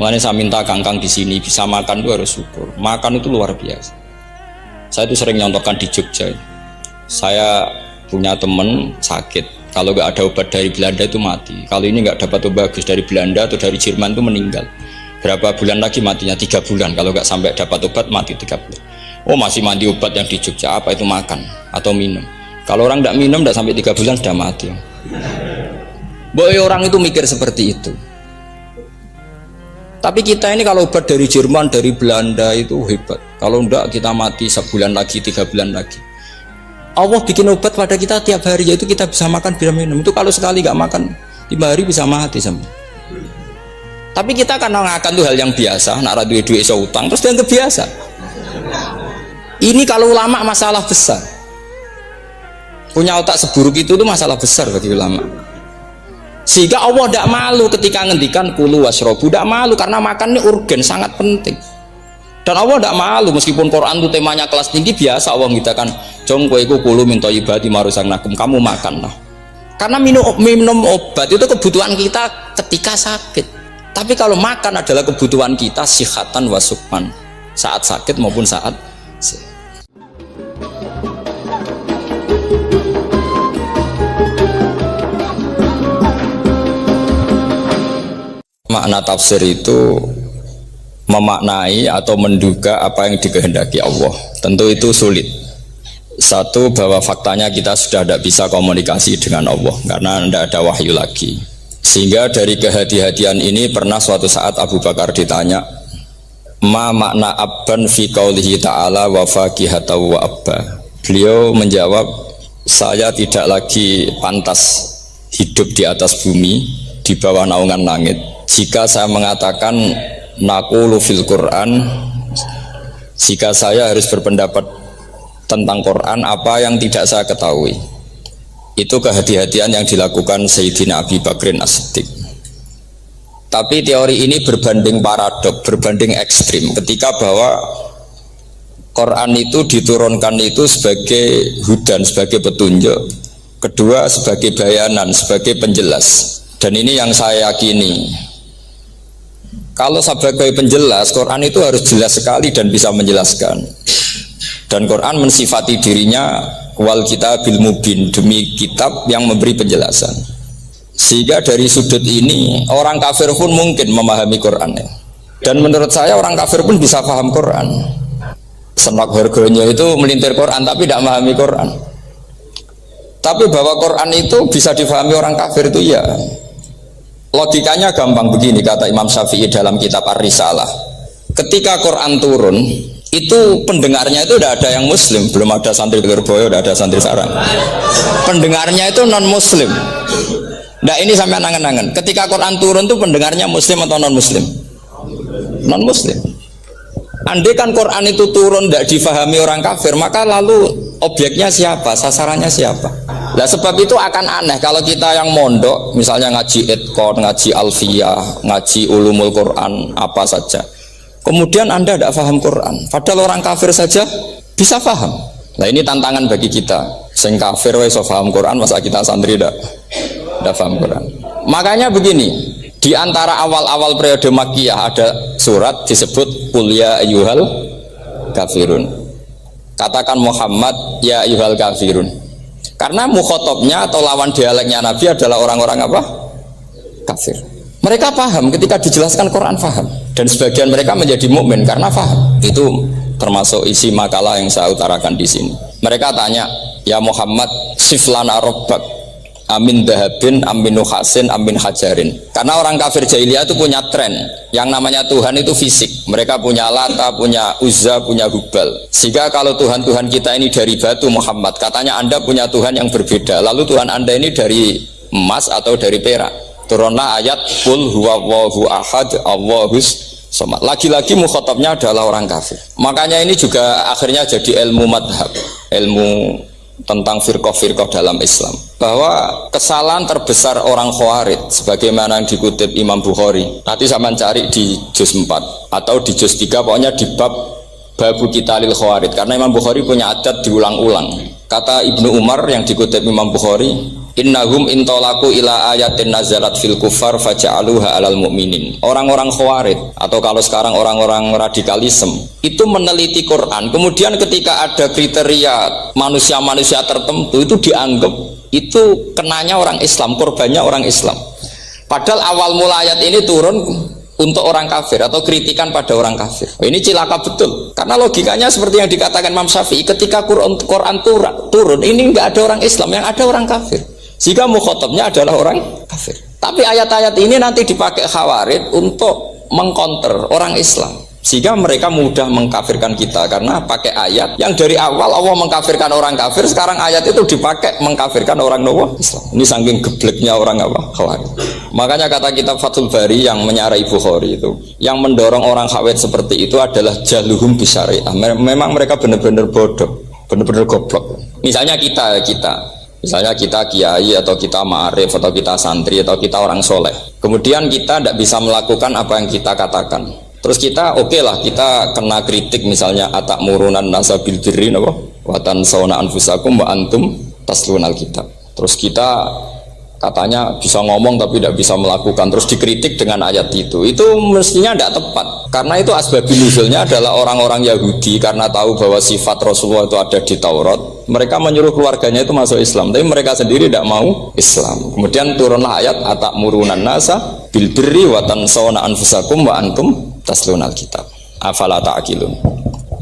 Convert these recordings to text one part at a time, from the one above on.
Makanya saya minta kangkang di sini bisa makan itu harus syukur. Makan itu luar biasa. Saya itu sering nyontohkan di Jogja. Saya punya teman sakit. Kalau nggak ada obat dari Belanda itu mati. Kalau ini nggak dapat obat bagus dari Belanda atau dari Jerman itu meninggal. Berapa bulan lagi matinya? 3 bulan. Kalau nggak sampai dapat obat mati 3 bulan. Oh masih mandi obat yang di Jogja, apa itu makan atau minum? Kalau orang tidak minum tidak sampai 3 bulan sudah mati. Boy, orang itu mikir seperti itu. Tapi kita ini kalau obat dari Jerman, dari Belanda itu hebat. Kalau enggak kita mati sebulan lagi, 3 bulan lagi. Allah bikin obat pada kita tiap hari, yaitu kita bisa makan, bisa minum. Itu kalau sekali nggak makan 5 hari bisa mati sama. Tapi kita karena ngakan itu hal yang biasa, nak duit iso utang terus dianggap biasa. Ini kalau ulama masalah besar. Punya otak seburuk itu tuh masalah besar bagi ulama. Sehingga Allah tidak malu ketika ngendikan kulu wasrobu, tidak malu karena makan ini urgen, sangat penting. Dan Allah tidak malu meskipun Quran itu temanya kelas tinggi, biasa Allah mengatakan jong kowe iku kulu min thayyibati ma razaqnakum, kamu makanlah. Karena minum obat itu kebutuhan kita ketika sakit. Tapi kalau makan adalah kebutuhan kita sihatan wasukman, saat sakit maupun saat sehat. Makna tafsir itu memaknai atau menduga apa yang dikehendaki Allah. Tentu itu sulit. Satu, bahwa faktanya kita sudah tidak bisa komunikasi dengan Allah karena tidak ada wahyu lagi. Sehingga dari kehati-hatian ini pernah suatu saat Abu Bakar ditanya, ma makna abban fi qaulihi ta'ala wa fakihata wa abba. Beliau menjawab, saya tidak lagi pantas hidup di atas bumi, di bawah naungan langit, jika saya mengatakan naqulu fil Quran, jika saya harus berpendapat tentang Quran apa yang tidak saya ketahui. Itu kehati-hatian yang dilakukan Sayyidina Abi Bakrin As-Siddiq. Tapi teori ini berbanding paradok, berbanding ekstrim ketika bahwa Quran itu diturunkan itu sebagai hudan, sebagai petunjuk, kedua sebagai bayanan, sebagai penjelas. Dan ini yang saya yakini, kalau sebagai penjelas, Quran itu harus jelas sekali dan bisa menjelaskan. Dan Quran mensifati dirinya wal kitabil mubin, demi kitab yang memberi penjelasan. Sehingga dari sudut ini orang kafir pun mungkin memahami Quran. Dan menurut saya orang kafir pun bisa paham Quran. Senak harganya itu melintir Quran tapi tidak memahami Quran. Tapi bahwa Quran itu bisa difahami orang kafir itu ya. Logikanya gampang begini, kata Imam Syafi'i dalam kitab Ar-Risalah. Ketika Quran turun, itu pendengarnya itu tidak ada yang muslim, belum ada santri Lirboyo, tidak ada santri Sarang. Pendengarnya itu non muslim. Nah ini sampai angan-angan. Ketika Quran turun itu pendengarnya muslim atau non muslim? Non muslim. Andai kan Quran itu turun tidak difahami orang kafir, maka lalu objeknya siapa? Sasarannya siapa? Nah sebab itu akan aneh kalau kita yang mondok, misalnya ngaji Edkon, ngaji Alfiyah, ngaji Ulumul Quran, apa saja. Kemudian Anda tidak paham Quran, padahal orang kafir saja bisa paham. Nah ini tantangan bagi kita. Sing kafir wis paham Quran, masa kita santri tidak paham Quran. Makanya begini, di antara awal-awal periode Makkiyah ada surat disebut Qul ya ayyuhal kafirun. Katakan Muhammad ya ayyuhal kafirun. Karena mukhotobnya atau lawan dialeknya Nabi adalah orang-orang apa? Kafir. Mereka paham ketika dijelaskan Quran, paham. Dan sebagian mereka menjadi mukmin karena paham. Itu termasuk isi makalah yang saya utarakan di sini. Mereka tanya, ya Muhammad, siflana robbak, amin dahabin, amin nuhasin, amin hajarin. Karena orang kafir jahiliyah itu punya tren yang namanya Tuhan itu fisik. Mereka punya Lata, punya Uzza, punya Hubal. Sehingga kalau Tuhan-Tuhan kita ini dari batu, Muhammad, katanya Anda punya Tuhan yang berbeda. Lalu Tuhan Anda ini dari emas atau dari perak. Turunlah ayat Qul huwallahu ahad Allahus somad. Lagi-lagi mukhatabnya adalah orang kafir. Makanya ini juga akhirnya jadi ilmu madhab, ilmu tentang firqah-firqah dalam Islam, bahwa kesalahan terbesar orang Khawarij sebagaimana yang dikutip Imam Bukhari, nanti saya mencari di juz 4 atau di juz 3, pokoknya di bab Babu Qitalil Khawarij, karena Imam Bukhari punya adat diulang-ulang. Kata Ibnu Umar yang dikutip Imam Bukhari, Innahum intolaku ila ayatin nazalat fil kufar faja'aluha alal mu'minin. Orang-orang khawarij atau kalau sekarang orang-orang radikalisme itu meneliti Quran, kemudian ketika ada kriteria manusia-manusia tertentu itu dianggap itu kenanya orang Islam, korbannya orang Islam. Padahal awal mula ayat ini turun untuk orang kafir atau kritikan pada orang kafir. Ini cilaka betul, karena logikanya seperti yang dikatakan Imam Syafi'i, ketika Quran turun ini nggak ada orang Islam, yang ada orang kafir, sehingga mukhatabnya adalah orang kafir. Tapi ayat-ayat ini nanti dipakai khawarij untuk mengcounter orang Islam, sehingga mereka mudah mengkafirkan kita karena pakai ayat yang dari awal Allah mengkafirkan orang kafir, sekarang ayat itu dipakai mengkafirkan orang Islam. Ini saking gebleknya orang khawarij. Makanya kata kitab Fathul Bari yang menyarai Bukhari itu, yang mendorong orang khawarij seperti itu adalah jahluhum bisyariah. Memang mereka benar-benar bodoh, benar-benar goblok. Misalnya kita kiai atau kita ma'arif atau kita santri atau kita orang soleh, kemudian kita tidak bisa melakukan apa yang kita katakan, terus kita oke lah, kita kena kritik misalnya atak murunan nasabil birri wa tansawna anfusakum wa antum taslunal kitab, terus kita katanya bisa ngomong tapi tidak bisa melakukan, terus dikritik dengan ayat itu mestinya tidak tepat, karena itu asbabun nuzulnya adalah orang-orang Yahudi karena tahu bahwa sifat Rasulullah itu ada di Taurat, mereka menyuruh keluarganya itu masuk Islam, tapi mereka sendiri tidak mau Islam. Kemudian turunlah ayat atak murunan nasa bil birri wa tansawna anfusakum wa antum taslunal kitab afala ta'qilun.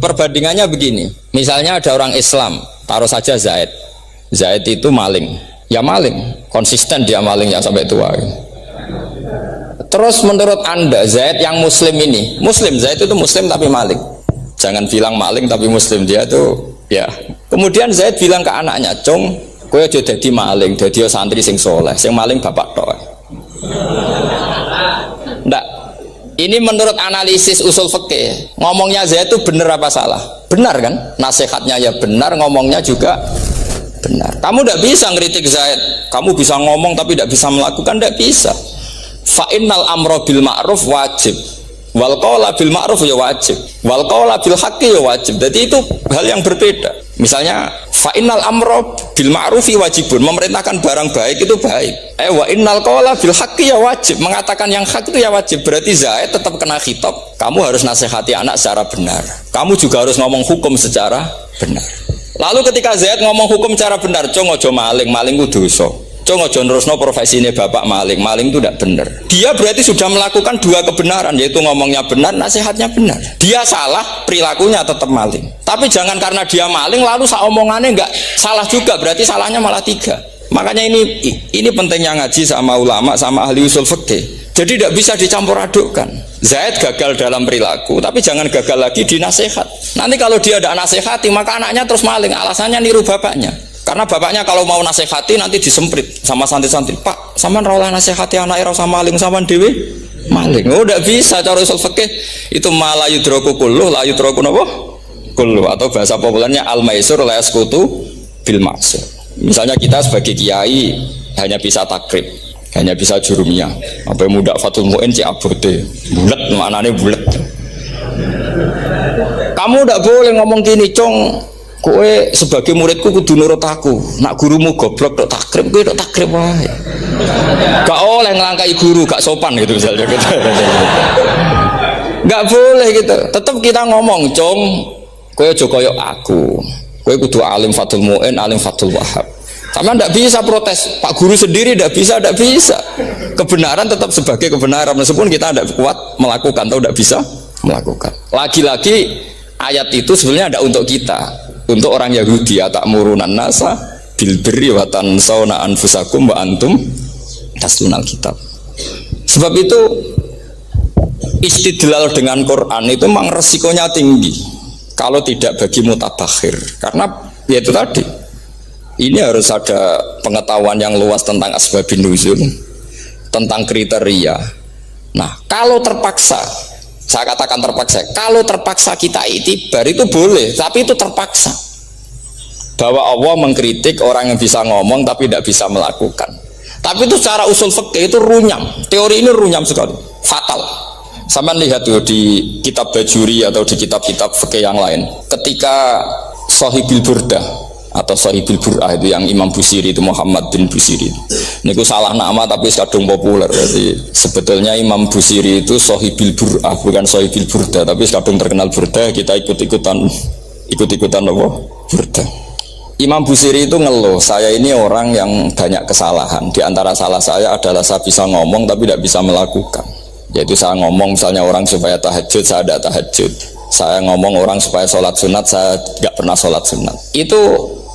Perbandingannya begini, misalnya ada orang Islam, taruh saja Zaid itu maling, ya maling, konsisten dia malingnya sampai tua. Terus menurut Anda Zaid yang muslim ini, Zaid itu muslim tapi maling, jangan bilang maling tapi muslim dia tuh ya. Kemudian Zaid bilang ke anaknya, "Cung, kowe aja dadi maling, dadi santri sing soleh, sing maling bapak tok." Ndak. Ini menurut analisis usul fikih, ngomongnya Zaid itu benar apa salah? Benar kan? Nasihatnya ya benar, ngomongnya juga benar. Kamu tidak bisa ngeritik Zaid, kamu bisa ngomong tapi tidak bisa melakukan, tidak bisa. Fa'innal amro bil ma'ruf wajib, wal qawla bil ma'ruf ya wajib, wal qawla bil haqqi ya wajib. Jadi itu hal yang berbeda. Misalnya fa'innal amro bil ma'rufi wajibun, memerintahkan barang baik itu baik. Wa innal qawla bil haqqi ya wajib, mengatakan yang hak itu ya wajib. Berarti Zaid tetap kena khitab, kamu harus nasihati anak secara benar, kamu juga harus ngomong hukum secara benar. Lalu ketika Zaid ngomong hukum cara benar, "Cung ojo maling, maling itu dosa. Cung ojo nerusno profesi ini bapak maling, maling itu tidak benar." Dia berarti sudah melakukan dua kebenaran, yaitu ngomongnya benar, nasihatnya benar. Dia salah, perilakunya tetap maling. Tapi jangan karena dia maling lalu omongannya enggak salah juga, berarti salahnya malah tiga. Makanya ini pentingnya ngaji sama ulama, sama ahli usul fikih. Jadi tidak bisa dicampur adukkan. Zaid gagal dalam perilaku, tapi jangan gagal lagi di nasihat. Nanti kalau dia tidak nasihati, maka anaknya terus maling. Alasannya niru bapaknya. Karena bapaknya kalau mau nasihati nanti disemprit sama santri-santri. "Pak, sampean ra oleh nasihati anake ra usah maling, sampean dhewe maling." Oh, tidak bisa cara usul fikih. Itu malah yudroku kulluh, la yudroku napa? Kulluh, atau bahasa populernya al-maisur la yasqutu bil maksur. Misalnya kita sebagai kiai hanya bisa takrib, hanya bisa jurumiyah, apa muda Fathul Mu'in cik abote bulet, maknanya bulet. Kamu tidak boleh ngomong gini, "Cung, kowe sebagai muridku kudu nurut aku, nak gurumu goblok tok takrib, kowe tok takrib wae." Gak oleh ngelangkai guru, gak sopan gitu misalnya gitu. Gak boleh gitu. Tetap kita ngomong, "Cung, kowe aja koyo aku, kowe kudu alim Fathul Mu'in, alim Fathul Wahab." Sama tidak bisa protes, Pak Guru sendiri tidak bisa. Kebenaran tetap sebagai kebenaran, meskipun kita tidak kuat melakukan atau tidak bisa melakukan. Lagi-lagi ayat itu sebenarnya ada untuk kita, untuk orang Yahudi, atak murunan nasa bil birri wa tansawna anfusakum wa antum taslunal kitab. Sebab itu istidlal dengan Quran itu memang resikonya tinggi kalau tidak bagi mutabakhir, karena ya itu tadi. Ini harus ada pengetahuan yang luas tentang asbabun nuzul, tentang kriteria. Nah, kalau terpaksa, saya katakan terpaksa, kalau terpaksa kita itibar itu boleh, tapi itu terpaksa. Bahwa Allah mengkritik orang yang bisa ngomong tapi tidak bisa melakukan. Tapi itu secara usul fikih itu runyam. Teori ini runyam sekali, fatal. Sampai lihat tuh di kitab Bajuri atau di kitab-kitab fikih yang lain. Ketika Shahibul Burdah atau Sahibul Bur'ah itu yang Imam Busiri itu, Muhammad bin Busiri. Ini salah nama tapi kadung populer. Jadi sebetulnya Imam Busiri itu Sahibul Bur'ah, bukan Sahibul Burda, tapi kadung terkenal Burda, kita ikut-ikutan apa? Burda. Imam Busiri itu ngeluh, saya ini orang yang banyak kesalahan. Di antara salah saya adalah saya bisa ngomong tapi tidak bisa melakukan. Yaitu saya ngomong misalnya orang supaya tahajud, saya tidak tahajud. Saya ngomong orang supaya sholat sunat, saya tidak pernah sholat sunat. Itu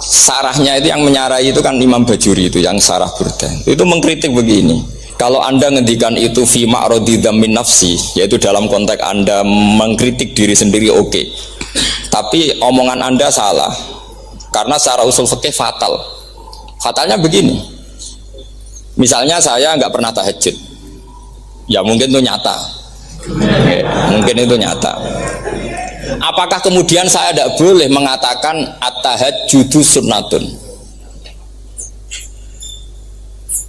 sarahnya itu yang menyarai itu kan Imam Bajuri itu yang sarah Burda. Itu mengkritik begini. Kalau Anda ngendikan itu fi ma'radi dzammin nafsi, yaitu dalam konteks Anda mengkritik diri sendiri oke. Tapi omongan Anda salah. Karena secara usul fikih fatal. Fatalnya begini. Misalnya saya nggak pernah tahajud. Ya mungkin itu nyata. Mungkin itu nyata. Apakah kemudian saya tidak boleh mengatakan at-tahajjudu sunnatun?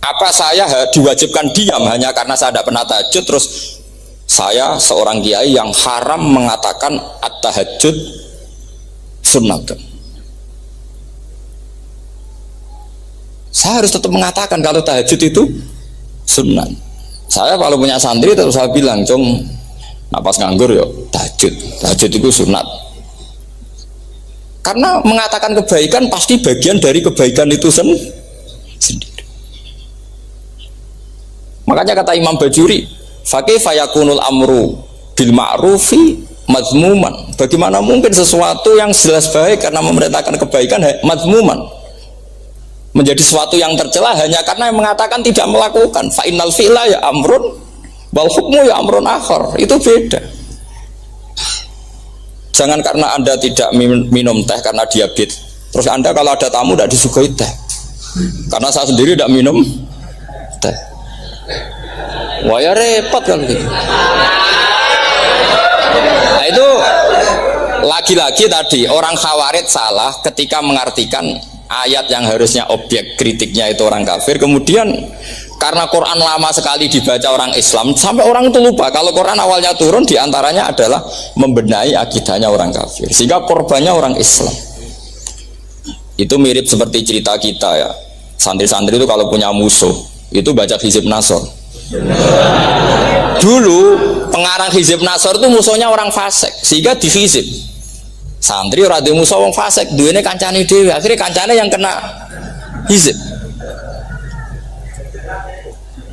Apa saya diwajibkan diam hanya karena saya tidak pernah tahajud, terus saya seorang kiai yang haram mengatakan at-tahajjud sunnatun? Saya harus tetap mengatakan kalau tahajud itu sunnah. Saya kalau punya santri terus saya bilang, "Cung, napas nganggur yo tahajud itu sunat." Karena mengatakan kebaikan pasti bagian dari kebaikan itu sendiri. Makanya kata Imam Bajuri, "Fakaifa yakunul amru bil ma'rufi mazmuman." Bagaimana mungkin sesuatu yang jelas baik karena memerintahkan kebaikan mazmuman menjadi sesuatu yang tercela hanya karena yang mengatakan tidak melakukan. Fa innal fi'la ya amrun wal hukmu ya amrun akhar. Itu beda. Jangan karena Anda tidak minum teh karena diabetes, terus Anda kalau ada tamu tidak disuguhi teh. Karena saya sendiri tidak minum teh. Wah ya repot kan gitu. Nah itu lagi-lagi tadi orang Khawarij salah ketika mengartikan ayat yang harusnya objek kritiknya itu orang kafir, kemudian karena Quran lama sekali dibaca orang Islam sampai orang itu lupa kalau Quran awalnya turun diantaranya adalah membenahi akidahnya orang kafir, sehingga korbannya orang Islam. Itu mirip seperti cerita kita ya, santri-santri itu kalau punya musuh itu baca Hizib Nasr. Dulu pengarang Hizib Nasr itu musuhnya orang fasik, sehingga dihizib. Santri ora duwe musuh wong fasik, duwene kancane dhewe, akhirnya kancane yang kena hizib.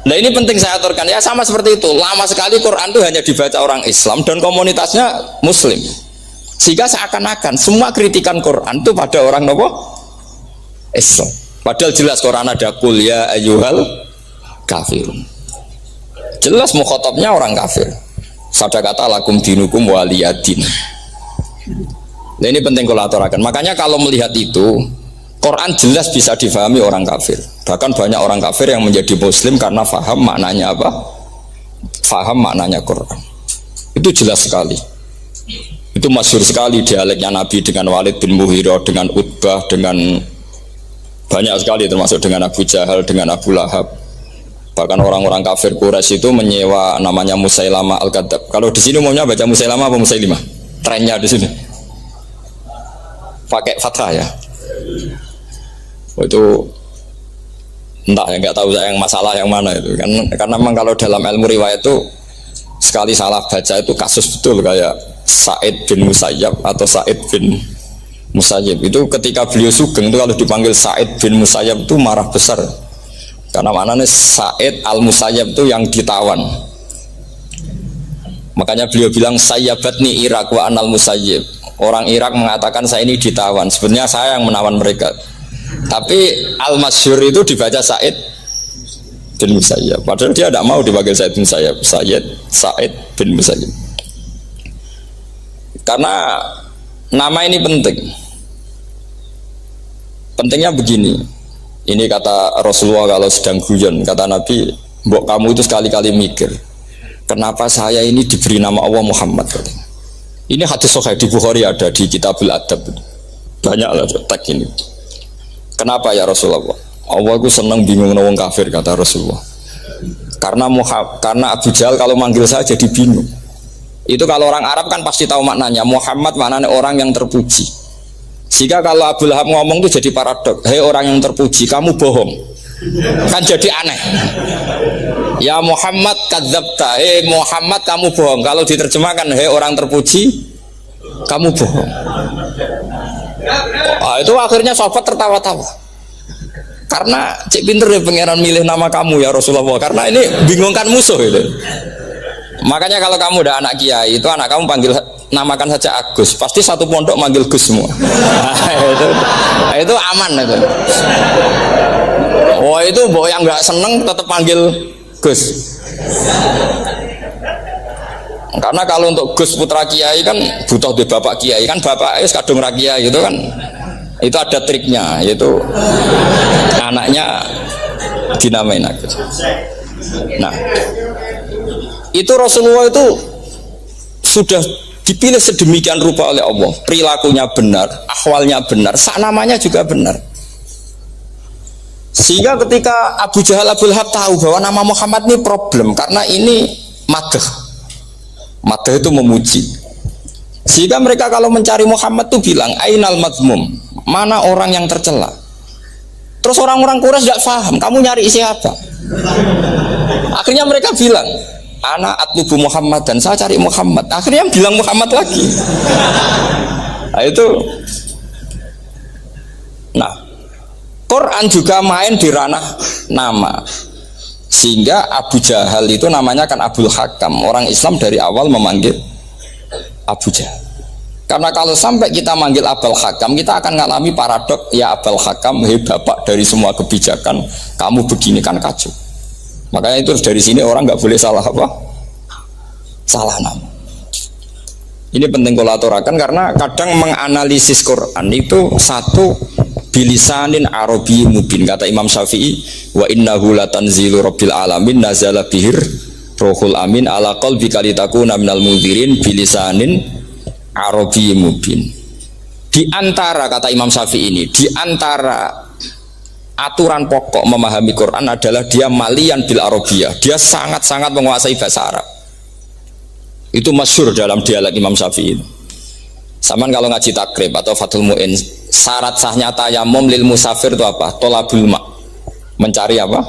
Nah ini penting saya aturkan ya, sama seperti itu. Lama sekali Quran itu hanya dibaca orang Islam dan komunitasnya Muslim, sehingga seakan-akan semua kritikan Quran itu pada orang nopo Islam. Padahal jelas Quran ada kul ya ayyuhal kafirun. Jelas mukhatabnya orang kafir. Sadaqata lakum dinukum waliyadin. Nah ini penting kalau aturakan. Makanya kalau melihat itu, Quran jelas bisa difahami orang kafir. Bahkan banyak orang kafir yang menjadi Muslim karena faham maknanya apa? Faham maknanya Quran. Itu jelas sekali. Itu masyhur sekali dialeknya Nabi dengan Walid bin Mughirah, dengan Utbah, dengan banyak sekali termasuk dengan Abu Jahal, dengan Abu Lahab. Bahkan orang-orang kafir Quraisy itu menyewa namanya Musailamah Al-Kadzab. Kalau di sini umumnya baca Musailamah apa Musailimah? Trennya di sini pakai fathah ya. Oh, itu entah ya, nggak tahu saya yang masalah yang mana itu kan, karena memang kalau dalam ilmu riwayat itu sekali salah baca itu kasus betul, kayak Sa'id bin Musayyab atau Sa'id bin Musayyib itu ketika beliau sugeng itu kalau dipanggil Sa'id bin Musayyab itu marah besar karena maknanya Sa'id al-Musayyab itu yang ditawan. Makanya beliau bilang sayyabatni Irak wa anal Musayyib. Orang Irak mengatakan saya ini ditawan, sebenarnya saya yang menawan mereka. Tapi al-masyhur itu dibaca Sa'id bin Musayyab, padahal dia tidak mau dipanggil Sa'id bin Musayyab, Sa'id bin Musayyab. Karena nama ini penting. Pentingnya begini. Ini kata Rasulullah kalau sedang guyon, kata Nabi, "Mbok kamu itu sekali-kali mikir, kenapa saya ini diberi nama Allah Muhammad?" Ini hadis sahih di Bukhari, ada di Kitabul Adab. Banyaklah teks ini. Kenapa ya Rasulullah? Allah ku senang bingung wong kafir, kata Rasulullah. Karena Abu Jahal kalau manggil saya jadi bingung. Itu kalau orang Arab kan pasti tahu maknanya. Muhammad maknanya orang yang terpuji. Sehingga kalau Abu Lahab ngomong itu jadi paradok. Hei orang yang terpuji, kamu bohong. Kan jadi aneh. Ya Muhammad kadzabta. Hei Muhammad kamu bohong. Kalau diterjemahkan hei orang terpuji, kamu bohong. Itu akhirnya sahabat tertawa-tawa. Karena cek pinter ya pangeran milih nama kamu ya Rasulullah. Karena ini bingungkan musuh itu. Makanya kalau kamu udah anak kiai, itu anak kamu panggil namakan saja Agus. Pasti satu pondok manggil Gus semua. Itu aman itu. Oh itu boh yang nggak seneng tetap panggil Gus. Karena kalau untuk Gus putra kiai kan butuh di bapak kiai kan bapak kadung rakyat itu kan. Itu ada triknya, yaitu anaknya dinamain Agus. Nah, itu Rasulullah itu sudah dipilih sedemikian rupa oleh Allah, perilakunya benar, ahwalnya benar, sak namanya juga benar. Sehingga ketika Abu Jahal Abu Lahab tahu bahwa nama Muhammad ini problem karena ini madah itu memuji. Sehingga mereka kalau mencari Muhammad tuh bilang ainal mazmum, mana orang yang tercela. Terus orang-orang Quraisy tidak paham, kamu nyari siapa? Akhirnya mereka bilang, anak atlubu Muhammad dan saya cari Muhammad. Akhirnya bilang Muhammad lagi. Nah itu. Nah, Quran juga main di ranah nama. Sehingga Abu Jahal itu namanya kan Abul Hakam. Orang Islam dari awal memanggil Abu Jahal. Karena kalau sampai kita manggil Abul Hakam, kita akan mengalami paradok. Ya Abul Hakam, hei bapak dari semua kebijakan, kamu begini kan kacau. Makanya itu dari sini orang nggak boleh salah apa? Salah nama. Ini penting kalau aturakan karena kadang menganalisis Quran itu satu bilisanin Arabi mubin. Kata Imam Syafi'i, wa innahu latanzilu rabbil alamin nazala bihir rohul amin ala qalbika litakuna minal mudhirin bilisanin Arabi mubin. Di antara kata Imam Syafi'i ini, di antara aturan pokok memahami Quran adalah dia malian bil Arabiyah. Dia sangat-sangat menguasai bahasa Arab. Itu masyhur dalam dialog Imam Syafi'i. Saman kalau ngaji takrib atau Fathul Mu'in, syarat sahnya tayamum lil musafir itu apa? Tolabul ma. Mencari apa?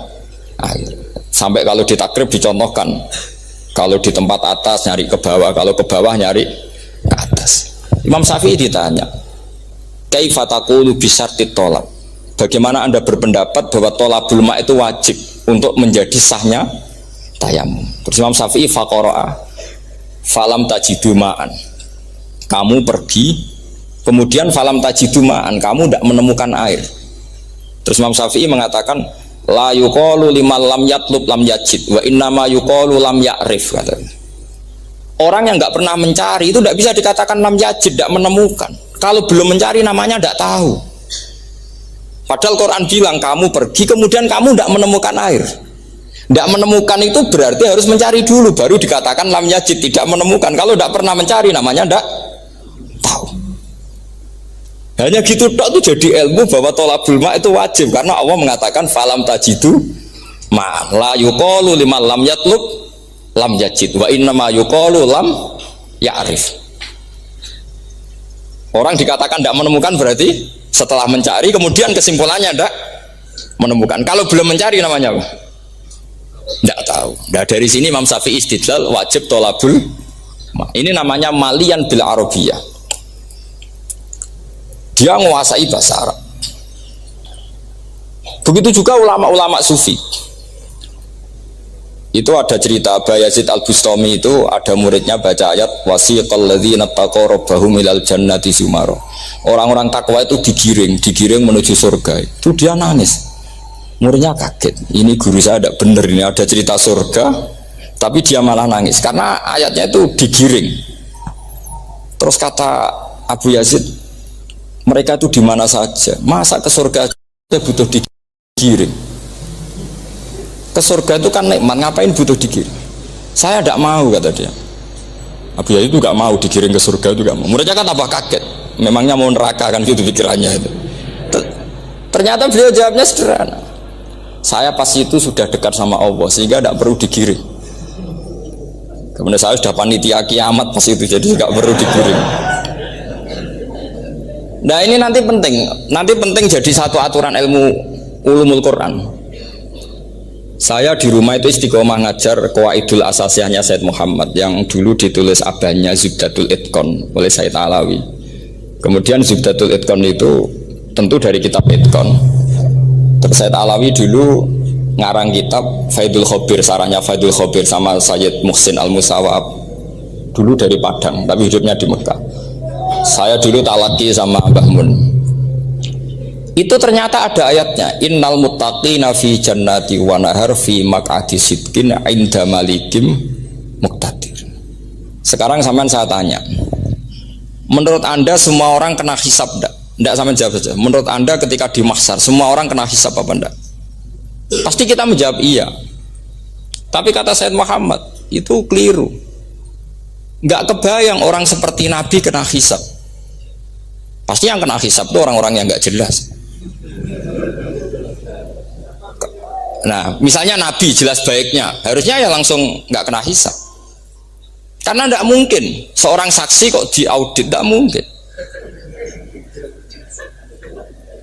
Air. Sampai kalau di takrib dicontohkan, kalau di tempat atas nyari ke bawah, kalau ke bawah nyari ke atas. Imam Syafi'i ditanya, kaifa taqulu bi syartit tolab? Bagaimana Anda berpendapat bahwa tolabul ma itu wajib untuk menjadi sahnya tayamum? Terus Imam Syafi'i faqara'a falam tajidu ma'an. Kamu pergi, kemudian falam tajidu ma'an, kamu tidak menemukan air. Terus Imam Syafi'i mengatakan la yuqalu liman lam yatlub lam yajid wa innama yuqalu lam ya'rif. Katanya orang yang nggak pernah mencari itu tidak bisa dikatakan lam yajid, tidak menemukan. Kalau belum mencari namanya tidak tahu. Padahal Quran bilang kamu pergi kemudian kamu tidak menemukan air. Tidak menemukan itu berarti harus mencari dulu baru dikatakan lam yajid, tidak menemukan. Kalau tidak pernah mencari namanya tidak tahu. Hanya gitu tok itu jadi ilmu bahwa tolabul ma itu wajib karena Allah mengatakan falam tajidu ma la yuqalu liman lam yatlub lam yajid wa innama yuqalu lam ya'rif. Orang dikatakan tidak menemukan berarti setelah mencari kemudian kesimpulannya tidak menemukan. Kalau belum mencari namanya apa? Tidak tahu. Nah dari sini Imam Syafi'i istidlal wajib tolabul ma. Ini namanya malian bil Arabiyah. Dia menguasai bahasa Arab. Begitu juga ulama-ulama sufi. Itu ada cerita Aba Yazid Al-Bustami, itu ada muridnya baca ayat wasiqal ladzina taqaw rabbahum ilal jannati zumara. Orang-orang takwa itu digiring menuju surga. Itu dia nangis. Muridnya kaget. Ini guru saya tidak benar, ini ada cerita surga tapi dia malah nangis karena ayatnya itu digiring. Terus kata Abu Yazid, mereka itu di mana saja, masa ke surga aja butuh digiring? Ke surga itu kan nikmat, ngapain butuh digiring? Saya tidak mau, kata dia. Abu Yazid itu gak mau digiring ke surga, itu gak mau. Mereka kan tambah kaget, memangnya mau neraka kan, gitu pikirannya itu. Ternyata beliau jawabnya sederhana, saya pas itu sudah dekat sama Allah sehingga tidak perlu digiring. Kemudian saya sudah panitia kiamat pas itu, jadi nggak perlu digiring. Nah ini nanti penting jadi satu aturan ilmu ulumul Quran. Saya di rumah itu istiqomah ngajar Qawaidul Asasiyahnya Said Muhammad yang dulu ditulis abahnya Zubdatul Itqan oleh Said Alawi. Kemudian Zubdatul Itqan itu tentu dari kitab Itqan. Terus Said Alawi dulu ngarang kitab Faidul Khobir, sarahnya Faidul Khobir sama Sayyid Muhsin Al-Musawab, dulu dari Padang tapi hidupnya di Mekah. Saya dulu talaki sama Mbah Mun. Itu ternyata ada ayatnya, innal muttaqina fi jannati wa nahar fi maq'adi sidqin 'inda malikim muqtadir. Sekarang sampean saya tanya, menurut Anda semua orang kena hisab enggak? Enggak, sampean jawab saja. Menurut Anda ketika di mahsyar semua orang kena hisab apa enggak? Pasti kita menjawab iya. Tapi kata Said Muhammad, itu keliru. Enggak kebayang orang seperti Nabi kena hisab. Pasti yang kena hisab itu orang-orang yang enggak jelas. Nah, misalnya Nabi jelas baiknya, harusnya ya langsung nggak kena hisab. Karena tidak mungkin seorang saksi kok diaudit, tidak mungkin.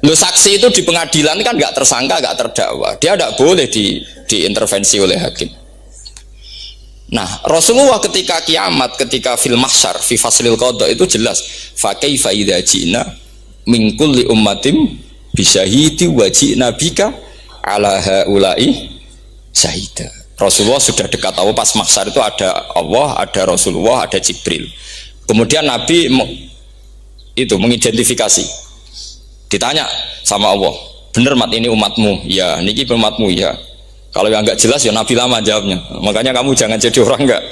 Lo saksi itu di pengadilan kan nggak tersangka, nggak terdakwa, dia tidak boleh diintervensi oleh hakim. Nah, Rasulullah ketika kiamat, ketika fil mahsyar, fi faslil qada itu jelas, fa kaifa idza ji'na min kulli ummatin bisyahidi wa ji'na bika ala haula'i syahida. Rasulullah sudah dekat Allah, pas mahsyar itu ada Allah, ada Rasulullah, ada Jibril. Kemudian Nabi itu mengidentifikasi, ditanya sama Allah, bener mat ini umatmu? Ya, niki umatmu ya. Kalau yang nggak jelas ya Nabi lama jawabnya. Makanya kamu jangan jadi orang nggak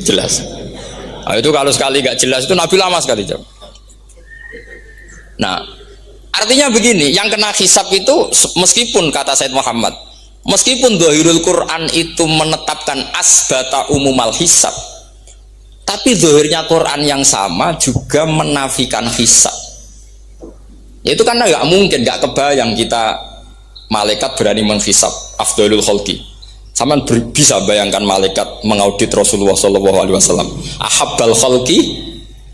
jelas. Nah, itu kalau sekali nggak jelas itu Nabi lama sekali jawab. Nah, artinya begini, yang kena hisab itu meskipun kata Said Muhammad, meskipun Zahirul Quran itu menetapkan asbata umumal hisab, tapi zahirnya Quran yang sama juga menafikan hisab. Itu karena nggak mungkin, nggak kebayang kita malaikat berani menghisab afdalul khalqi. Sama bisa bayangkan malaikat mengaudit Rasulullah SAW, ahabbal khalqi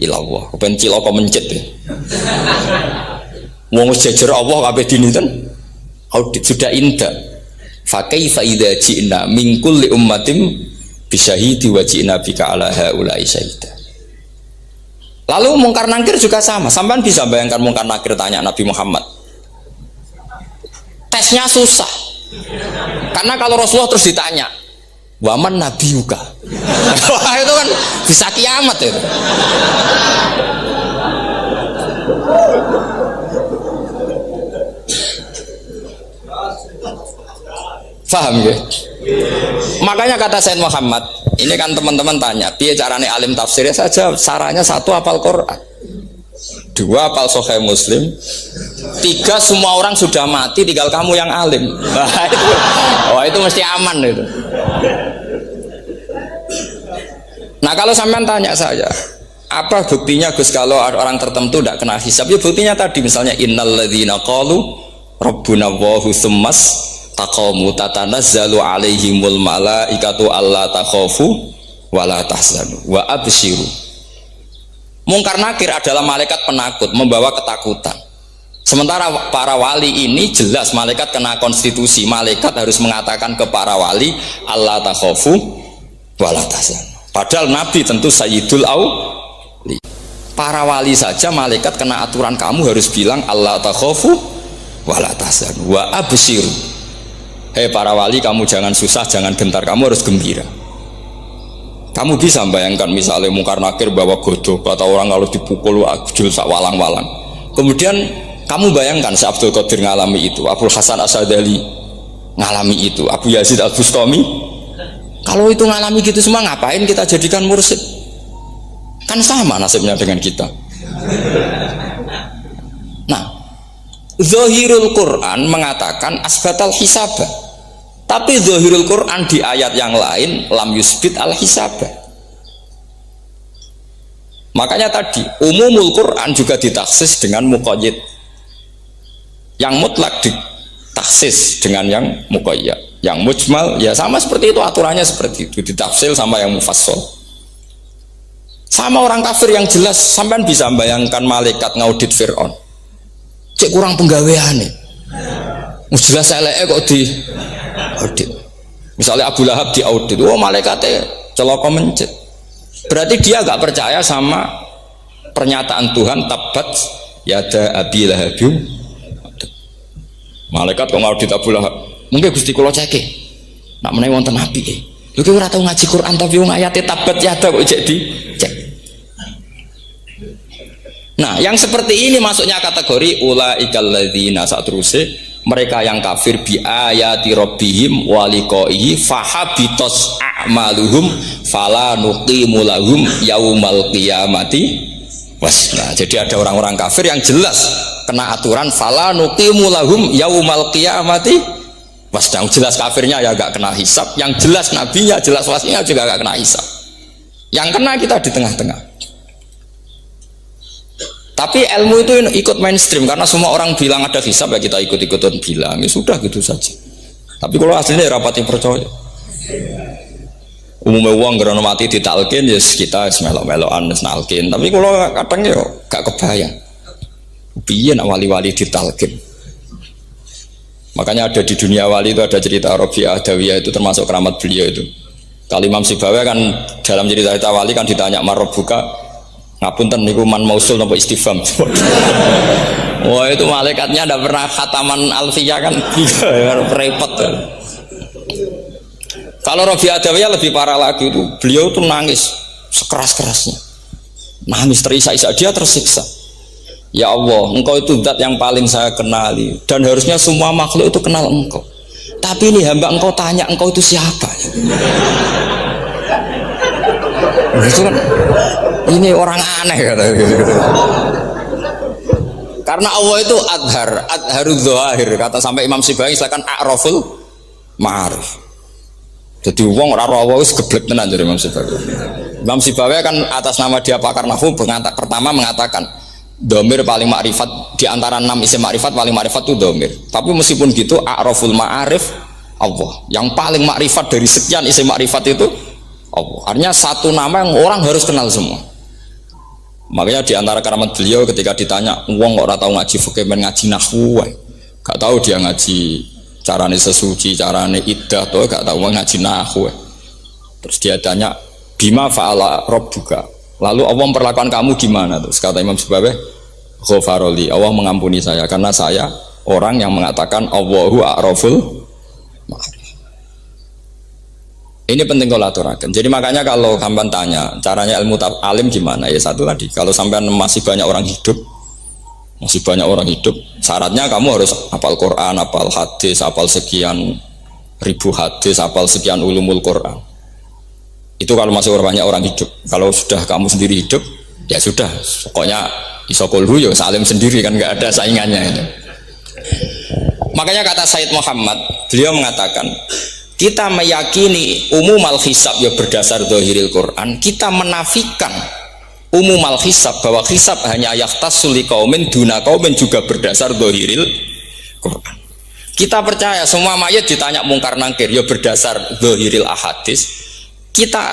ilallah, kepenci loko mencet deh. Wong jejer Allah kabeh dinten audit sudah indah. Fa kaifa idza ji'na min kulli ummatin bisyahidi wa ji'na bika ala haula'i syahida. Lalu mungkar nakir juga sama. Sampean bisa bayangkan mungkar nakir tanya Nabi Muhammad. Tesnya susah. Karena kalau Rasulullah terus ditanya, "Waman nabiyuka?" Wah, itu kan bisa kiamat itu. Faham ya? Makanya kata Said Muhammad, ini kan teman-teman tanya, piye carane alim tafsirnya saja, sarannya satu hafal Quran, dua hafal Sahih Muslim, tiga semua orang sudah mati, tinggal kamu yang alim. Itu mesti aman itu. Nah kalau sampean tanya saya, apa buktinya Gus kalau orang tertentu tidak kena hisab? Ya buktinya tadi misalnya innalladzina qalu rabbuna Allahu tsummas taqamu tatanazzalu alaihimul malaikatu alla takhafu wala tahzanu wa abshiru. Mungkar nakir adalah malaikat penakut membawa ketakutan. Sementara para wali ini jelas malaikat kena konstitusi, malaikat harus mengatakan ke para wali alla takhafu wala tahzanu. Padahal Nabi tentu sayyidul auli. Para wali saja malaikat kena aturan, kamu harus bilang alla takhafu wala tahzanu wa abshiru. Hei para wali, kamu jangan susah, jangan gentar, kamu harus gembira. Kamu bisa bayangkan misalnya mungkar nakir bawa godok, kata orang kalau dipukul jul sak walang-walang. Kemudian kamu bayangkan si Abdul Qadir ngalami itu, Abdul Hasan Asadali ngalami itu, Abu Yazid Al Bustami. Kalau itu ngalami gitu semua, ngapain kita jadikan mursyid? Kan sama nasibnya dengan kita. Nah, Zahirul Quran mengatakan asbatal hisabah, tapi Zahirul Quran di ayat yang lain lam yusbit al hisabah. Makanya tadi umumul Quran juga ditaksis dengan muqayyid, yang mutlak ditaksis dengan yang muqayyad, yang mujmal ya sama seperti itu, aturannya seperti itu, ditafsir sama yang mufassal. Sama orang kafir yang jelas, sampean bisa bayangkan malaikat ngaudit Fir'aun. cek kurang penggaweane. Wis jelas eleke kok di audit. Misalnya Abu Lahab di audit, oh malaikatnya celaka mencet. Berarti dia nggak percaya sama pernyataan Tuhan tabat yada Abi Lahab. Malaikat kok ngaudit Abu Lahab. Mungkin Gusti kula ceke. Nak menawi wonten api iki. Lho ki ora tau ngaji Quran tapi wong ayate tabat yada kok cek dicek. Nah, yang seperti ini masuknya kategori ulaikal ladzina satruse mereka yang kafir bi ayati rabbihim wa liqaihi fahabitos a'maluhum fala nuqimu lahum yaumal qiyamati wasna. Jadi ada orang-orang kafir yang jelas kena aturan fala nuqimu lahum yaumal qiyamati wasna. Jelas kafirnya ya gak kena hisab, yang jelas nabinya, jelas wasinya juga gak kena hisab. Yang kena kita di tengah-tengah. Tapi ilmu itu ikut mainstream karena semua orang bilang ada hisab ya kita ikut-ikutan bilang, ya sudah gitu saja. Tapi kalau aslinya rapati percaya. Umumnya uang gerono mati ditalkin ya kita melok-melokan nalkin. Tapi kalau kadang ya gak kebayang. Piye nak wali-wali ditalkin. Makanya ada di dunia wali itu ada cerita Rabi'ah Adawiyah itu termasuk keramat beliau itu. Kalau Imam Sibawi kan dalam cerita wali kan ditanya Marobuka ngapunten niku man mausul napa istifham. Wah itu malaikatnya ndak pernah khataman alfiyah kan repot. Kalau Rabi'ah Adawiyah lebih parah lagi itu beliau tuh nangis sekeras-kerasnya, nangis terisak-isak, dia tersiksa. Ya Allah, engkau itu zat yang paling saya kenali dan harusnya semua makhluk itu kenal engkau. Tapi ini hamba engkau tanya engkau itu siapa? Itu kan ini orang aneh kata gitu. Karena Allah itu adharudz dzahir kata sampai Imam Sibawi silakan a'raful ma'arif. Jadi wong ora ora wis geblek tenan dari Imam Sibawi. Imam Sibawi kan atas nama dia pakar nahwu pertama mengatakan domir paling makrifat di antara 6 isim makrifat paling makrifat itu domir. Tapi meskipun gitu a'raful ma'arif Allah. Yang paling makrifat dari sekian isim makrifat itu Allah. Artinya satu nama yang orang harus kenal semua. Makanya di antara keramat beliau ketika ditanya, wong kok ora tau ngaji fikih men ngaji nahwu wae. Gak tahu dia ngaji carane sesuci, carane iddah to gak tahu ngaji nahwu. Terus dia tanya, "Bima fa'ala rabbuka?" Lalu Allah memperlakukan kamu gimana? Terus kata Imam Sibawi, "Ghafaroli, Allah mengampuni saya karena saya orang yang mengatakan Allahu a'raful ma'arif." Ini penting kalau aturakan. Jadi makanya kalau sampean tanya caranya ilmu alim gimana, ya satu tadi, kalau sampean masih banyak orang hidup, syaratnya kamu harus hafal Quran, hafal hadis, hafal sekian ribu hadis, hafal sekian ulumul Quran. Itu kalau masih banyak orang hidup. Kalau sudah kamu sendiri hidup, ya sudah, pokoknya isokulhu ya salim sendiri kan, nggak ada saingannya itu. Makanya kata Said Muhammad, beliau mengatakan kita meyakini umum al-hisab ya berdasar zahiril Quran, kita menafikan umum al-hisab bahwa hisab hanya yahtassul liqaumin duna qaumin juga berdasar zahiril Quran. Kita percaya semua mayat ditanya mungkar nangkir ya berdasar zahiril ahadis. Kita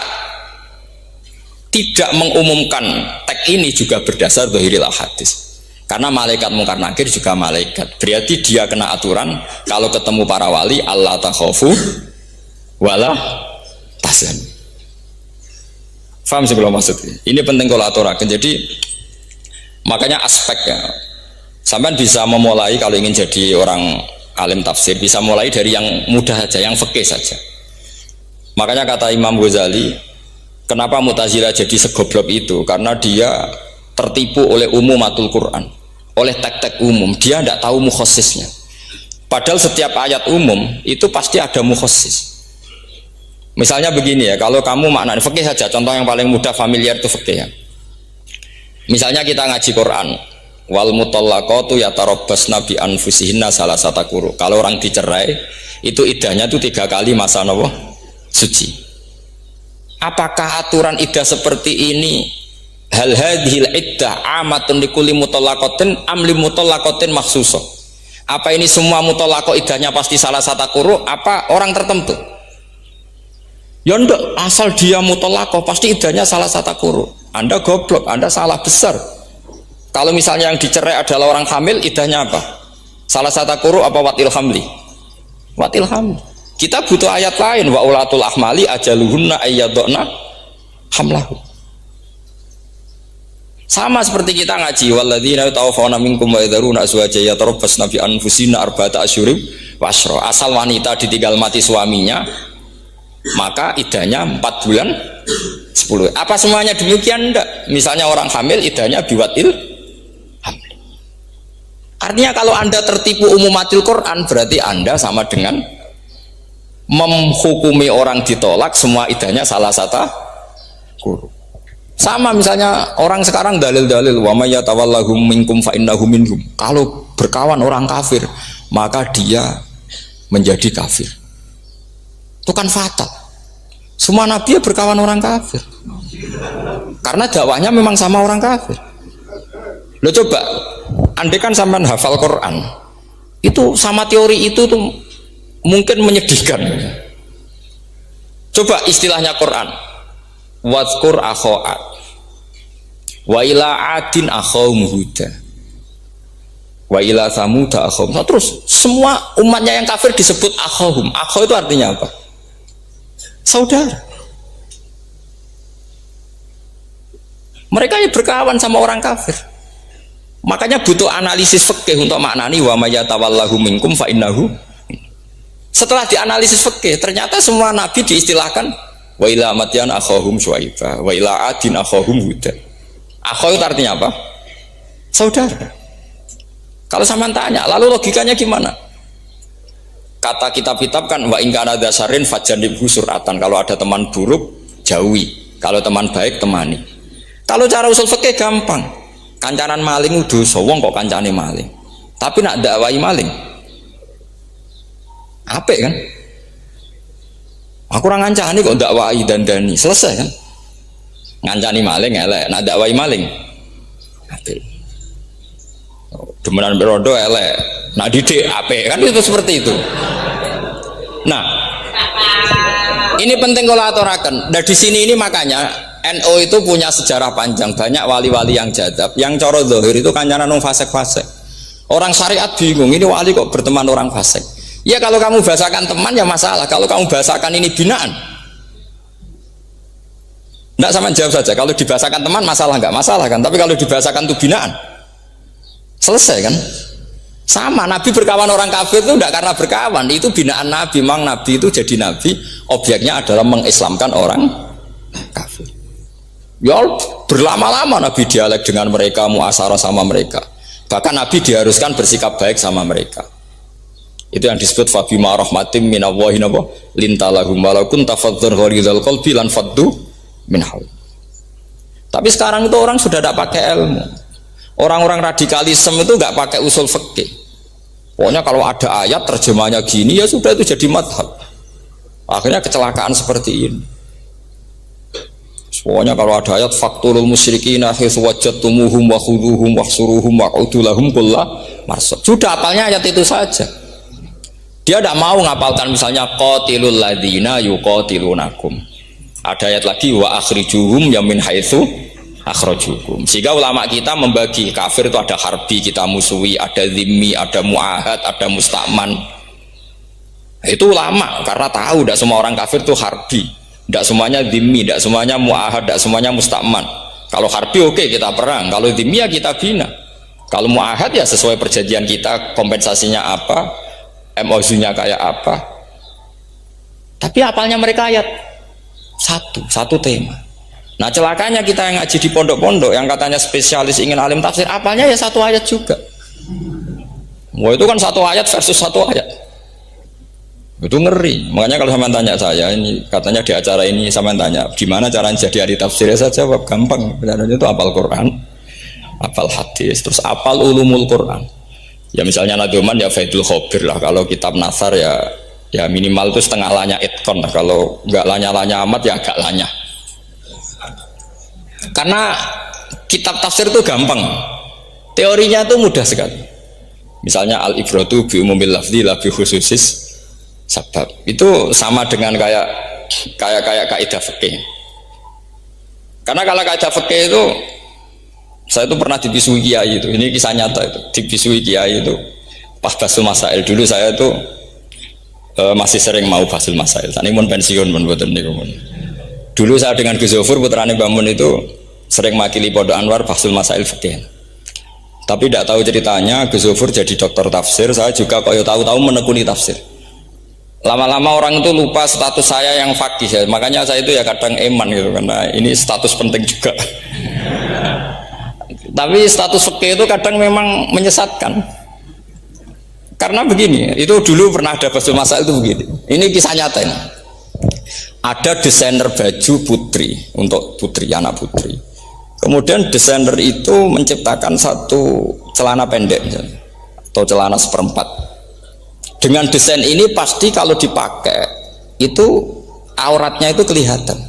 tidak mengumumkan teks ini juga berdasar zahiril ahadis. Karena malaikat mungkar nakir juga malaikat, berarti dia kena aturan kalau ketemu para wali Allah takhafu wala tahzan. Faham sih belum maksudnya? Ini penting kalau aturakan. Jadi makanya aspeknya sampean bisa memulai kalau ingin jadi orang alim tafsir bisa mulai dari yang mudah saja, yang fikih saja. Makanya kata Imam Ghazali, kenapa Mu'tazilah jadi segoblok itu? Karena dia tertipu oleh umumatul Quran, oleh teks-teks umum. Dia tidak tahu mukhasisnya. Padahal setiap ayat umum itu pasti ada mukhassis. Misalnya begini ya, kalau kamu maknanya fikih saja, contoh yang paling mudah familiar itu fikih ya. Misalnya kita ngaji Quran, wal mutallaqatu yatarabbasna bi anfusihinna salasata quru. Kalau orang dicerai, itu iddahnya itu 3 kali masa nopo suci. Apakah aturan iddah seperti ini hal hadhil iddah amatun likulli mutallaqatin am li mutallaqatin makhsusah? Apa ini semua mutallaqah iddahnya pasti salah satu quru apa orang tertentu? Ya enggak, asal dia mutallaqah pasti iddahnya salah satu quru. Anda goblok, Anda salah besar. Kalau misalnya yang dicerai adalah orang hamil, idahnya apa? Salah satu quru apa watil hamli? Watil hamli. Kita butuh ayat lain, wa ulatul ahmali ajaluhunna ayyadna hamlahu. Sama seperti kita ngaji walladzina yatawaffawna minkum wa yadharuna azwajan yatarabbasna bi anfusina arba'ata asyhurin wa asyra. Asal wanita ditinggal mati suaminya, maka idahnya 4 bulan 10. Apa semuanya demikian? Enggak. Misalnya orang hamil idahnya biwatil hamil. Artinya kalau Anda tertipu umumatil Quran, berarti Anda sama dengan menghukumi orang ditolak semua idahnya salah satu guru. Sama misalnya orang sekarang dalil-dalil wa may yatawallahum minkum fa innahu minhum. Kalau berkawan orang kafir, maka dia menjadi kafir. Itu kan fatal. Semua nabi berkawan orang kafir. Karena dakwahnya memang sama orang kafir. Lo coba, andai kan sampean hafal Quran, itu sama teori itu tuh mungkin menyedihkan. Coba istilahnya Quran, wadhkur akho'at wa ila adin akhawum huda wa ila samuda akhawum. Terus semua umatnya yang kafir disebut akhawum. Akhaw itu artinya apa? Saudara. Mereka yang berkawan sama orang kafir. Makanya butuh analisis fikih untuk maknani wa may yatawallahu minkum fa innahu. Setelah dianalisis fikih, ternyata semua nabi diistilahkan wa ila madyan akhahum syuaiba wa ila adin akhahum huda. Akhaw itu artinya apa? Saudara. Kalau sampean tanya, lalu logikanya gimana? Kata kitab-kitab kan wa in kana dasarin fajanibhu suratan. Kalau ada teman buruk jauhi, kalau teman baik temani. Kalau cara usul fikih gampang. Kancanan maling dosa, wong kok kancane maling. Tapi nak dakwai maling. Apik kan? Aku orang ngancani kok dakwai dandani, selesai kan? Ngancani maling elek, nak dakwai maling. Apik. Demenan berondo elek, nak didik apik kan, itu seperti itu. Nah, ini penting kalau aturaken. Nah di sini ini makanya NU itu punya sejarah panjang, banyak wali-wali yang jadab, yang coro zahir itu kancanan nung fasek-fasek. Orang syariat bingung, ini wali kok berteman orang fasek. Ya kalau kamu bahasakan teman ya masalah, kalau kamu bahasakan ini binaan. Enggak, sama jawab saja, kalau dibahasakan teman masalah enggak masalah kan, tapi kalau dibahasakan itu binaan, selesai kan? Sama, Nabi berkawan orang kafir itu enggak karena berkawan, itu binaan Nabi. Memang Nabi itu jadi Nabi, objeknya adalah mengislamkan orang kafir. Ya berlama-lama Nabi dialek dengan mereka, muasyarah sama mereka. Bahkan Nabi diharuskan bersikap baik sama mereka. Itu yang disebut fabima rahmatim minallahi lintalahum walakum tafadzur ghalidhal qalbi lan faddu min haul. Tapi sekarang itu orang sudah tidak pakai ilmu. Orang-orang radikalisme itu nggak pakai usul fikih. Pokoknya kalau ada ayat terjemahnya gini ya sudah itu jadi madhab. Akhirnya kecelakaan seperti ini. Pokoknya kalau ada ayat faktulul musyrikina haitsu wajadtumuhum wa khudhuhum wahsuruhum wa'udu lahum kulla marsad. Sudah apalnya ayat itu saja. Dia tidak mau ngapalkan misalnya qatilul ladzina yuqatilunakum. Ada ayat lagi wa akhrijuhum yamin haitsu akhrajukum. Sehingga ulama kita membagi kafir itu ada harbi, kita musuhi, ada zimmi, ada muahad, ada musta'man. Itu ulama karena tahu tidak semua orang kafir itu harbi. Tidak semuanya dhimmi, tidak semuanya mu'ahad, tidak semuanya musta'man. Kalau harbi oke, kita perang, kalau dhimmi ya kita bina. Kalau mu'ahad ya sesuai perjanjian kita, kompensasinya apa, MOU-nya kayak apa. Tapi apalnya mereka ayat satu tema. Nah celakanya kita yang ngaji di pondok-pondok yang katanya spesialis ingin alim tafsir, apalnya ya satu ayat juga. Wah itu kan satu ayat versus satu ayat. Itu ngeri. Makanya kalau sama tanya saya ini katanya di acara ini sama tanya gimana caranya jadi ahli tafsir, saya jawab gampang. Caranya itu hafal Quran, hafal hadis, terus hafal ulumul Quran. Ya misalnya nadoman ya faidul khobir lah. Kalau kitab nasar ya minimal itu setengah lanya itkon lah. Kalau nggak lanya-lanya amat ya agak lanya. Karena kitab tafsir itu gampang, teorinya itu mudah sekali. Misalnya al ibratu bi umumil lafzi la bi khususis sebab, itu sama dengan kayak kaidah fikih. Karena kalau kaidah fikih itu Saya itu pernah dipisui kiai itu. Ini kisah nyata itu. Dipisui kiai itu pas Basul Masail. Dulu saya itu masih sering mau Basul Masail. Ini pun pensiun pun betul nih. Dulu saya dengan Gus Zofur putrane Mbah Mun itu sering makili Pondok Anwar Basul Masail fikih. Tapi tidak tahu ceritanya Gus Zofur jadi dokter tafsir. Saya juga koyo tahu-tahu menekuni tafsir. Lama-lama orang itu lupa status saya yang fakih ya. Makanya saya itu ya kadang eman gitu karena ini status penting juga. Tapi status fikih itu kadang memang menyesatkan. Karena begini, itu dulu pernah ada Basul Masail itu begini. Ini kisah nyata ini. Ada desainer baju putri untuk putri, anak putri. Kemudian desainer itu menciptakan satu celana pendek misalnya, atau celana seperempat. Dengan desain ini pasti kalau dipakai itu auratnya itu kelihatan.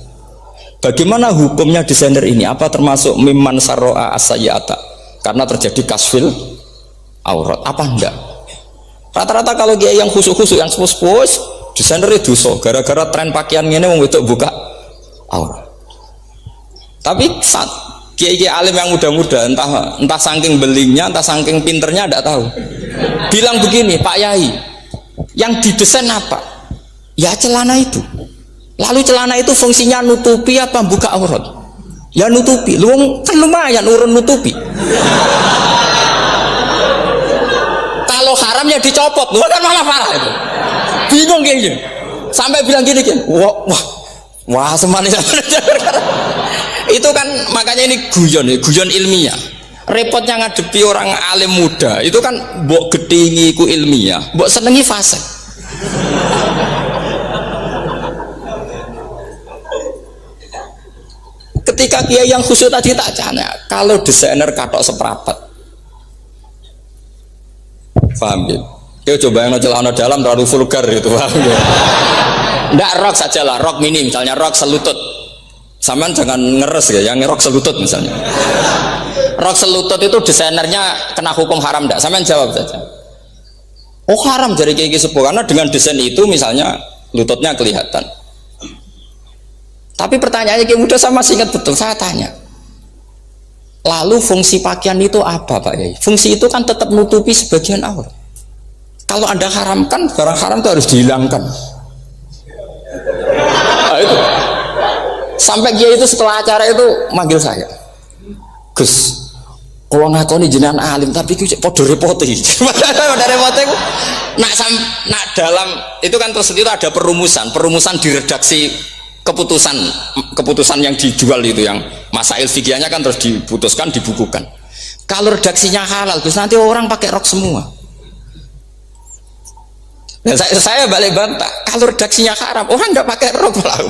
Bagaimana hukumnya desainer ini? Apa termasuk mimman sarro'a as-sayyata? Karena terjadi kasfil aurat. Apa enggak? Rata-rata kalau dia yang khusus-khusus, yang sepus-sepus, desainer itu dosa. Gara-gara tren pakaian ini mau buka aurat. Tapi saat kiai-kiai alim yang muda-muda, entah saking belingnya, entah saking pinternya, tidak tahu. Bilang begini, Pak Yai, yang didesain apa? Ya celana itu. Lalu celana itu fungsinya nutupi apa buka aurat? Ya nutupi. Lu kan lumayan urun nutupi. Kalau haram ya dicopot. Lu kan malah parah itu. Bingung kayaknya. Sampai bilang gini kan. Wah semanis. Itu kan makanya ini guyon ilmiah. Repotnya ngadepi orang alim muda. Itu kan mbok gedhingi ku ilmiah, mbok senengi fase. Ketika kiai yang khusyuk tadi tak tanya, kalau desainer katok seprapat, paham ya? Yo coba yang celana dalam terlalu vulgar itu, paham ya? Nggak rok saja lah, rok mini misalnya, rok selutut. Sampean jangan ngeres ya, yang rok selutut misalnya. Rok selutut itu desainernya kena hukum haram enggak? Sampean jawab saja. Oh haram dari kiai sepuh karena dengan desain itu misalnya lututnya kelihatan. Tapi pertanyaannya kayak muda sama masih ingat betul, saya tanya. Lalu fungsi pakaian itu apa Pak Yai? Fungsi itu kan tetap nutupi sebagian aurat. Kalau Anda haramkan, barang haram itu harus dihilangkan. Nah, itu. Sampai Kiai itu setelah acara itu manggil saya. Gus, kalau ngakoni jenengan alim tapi itu podo repoti. Podo repoti nak dalam itu kan terus itu ada perumusan di redaksi keputusan yang dijual itu yang masail fikihnya kan terus diputuskan dibukukan. Kalau redaksinya halal Gus nanti orang pakai rok semua. Dan saya balik bantah kalau redaksinya haram orang nggak pakai rok lah.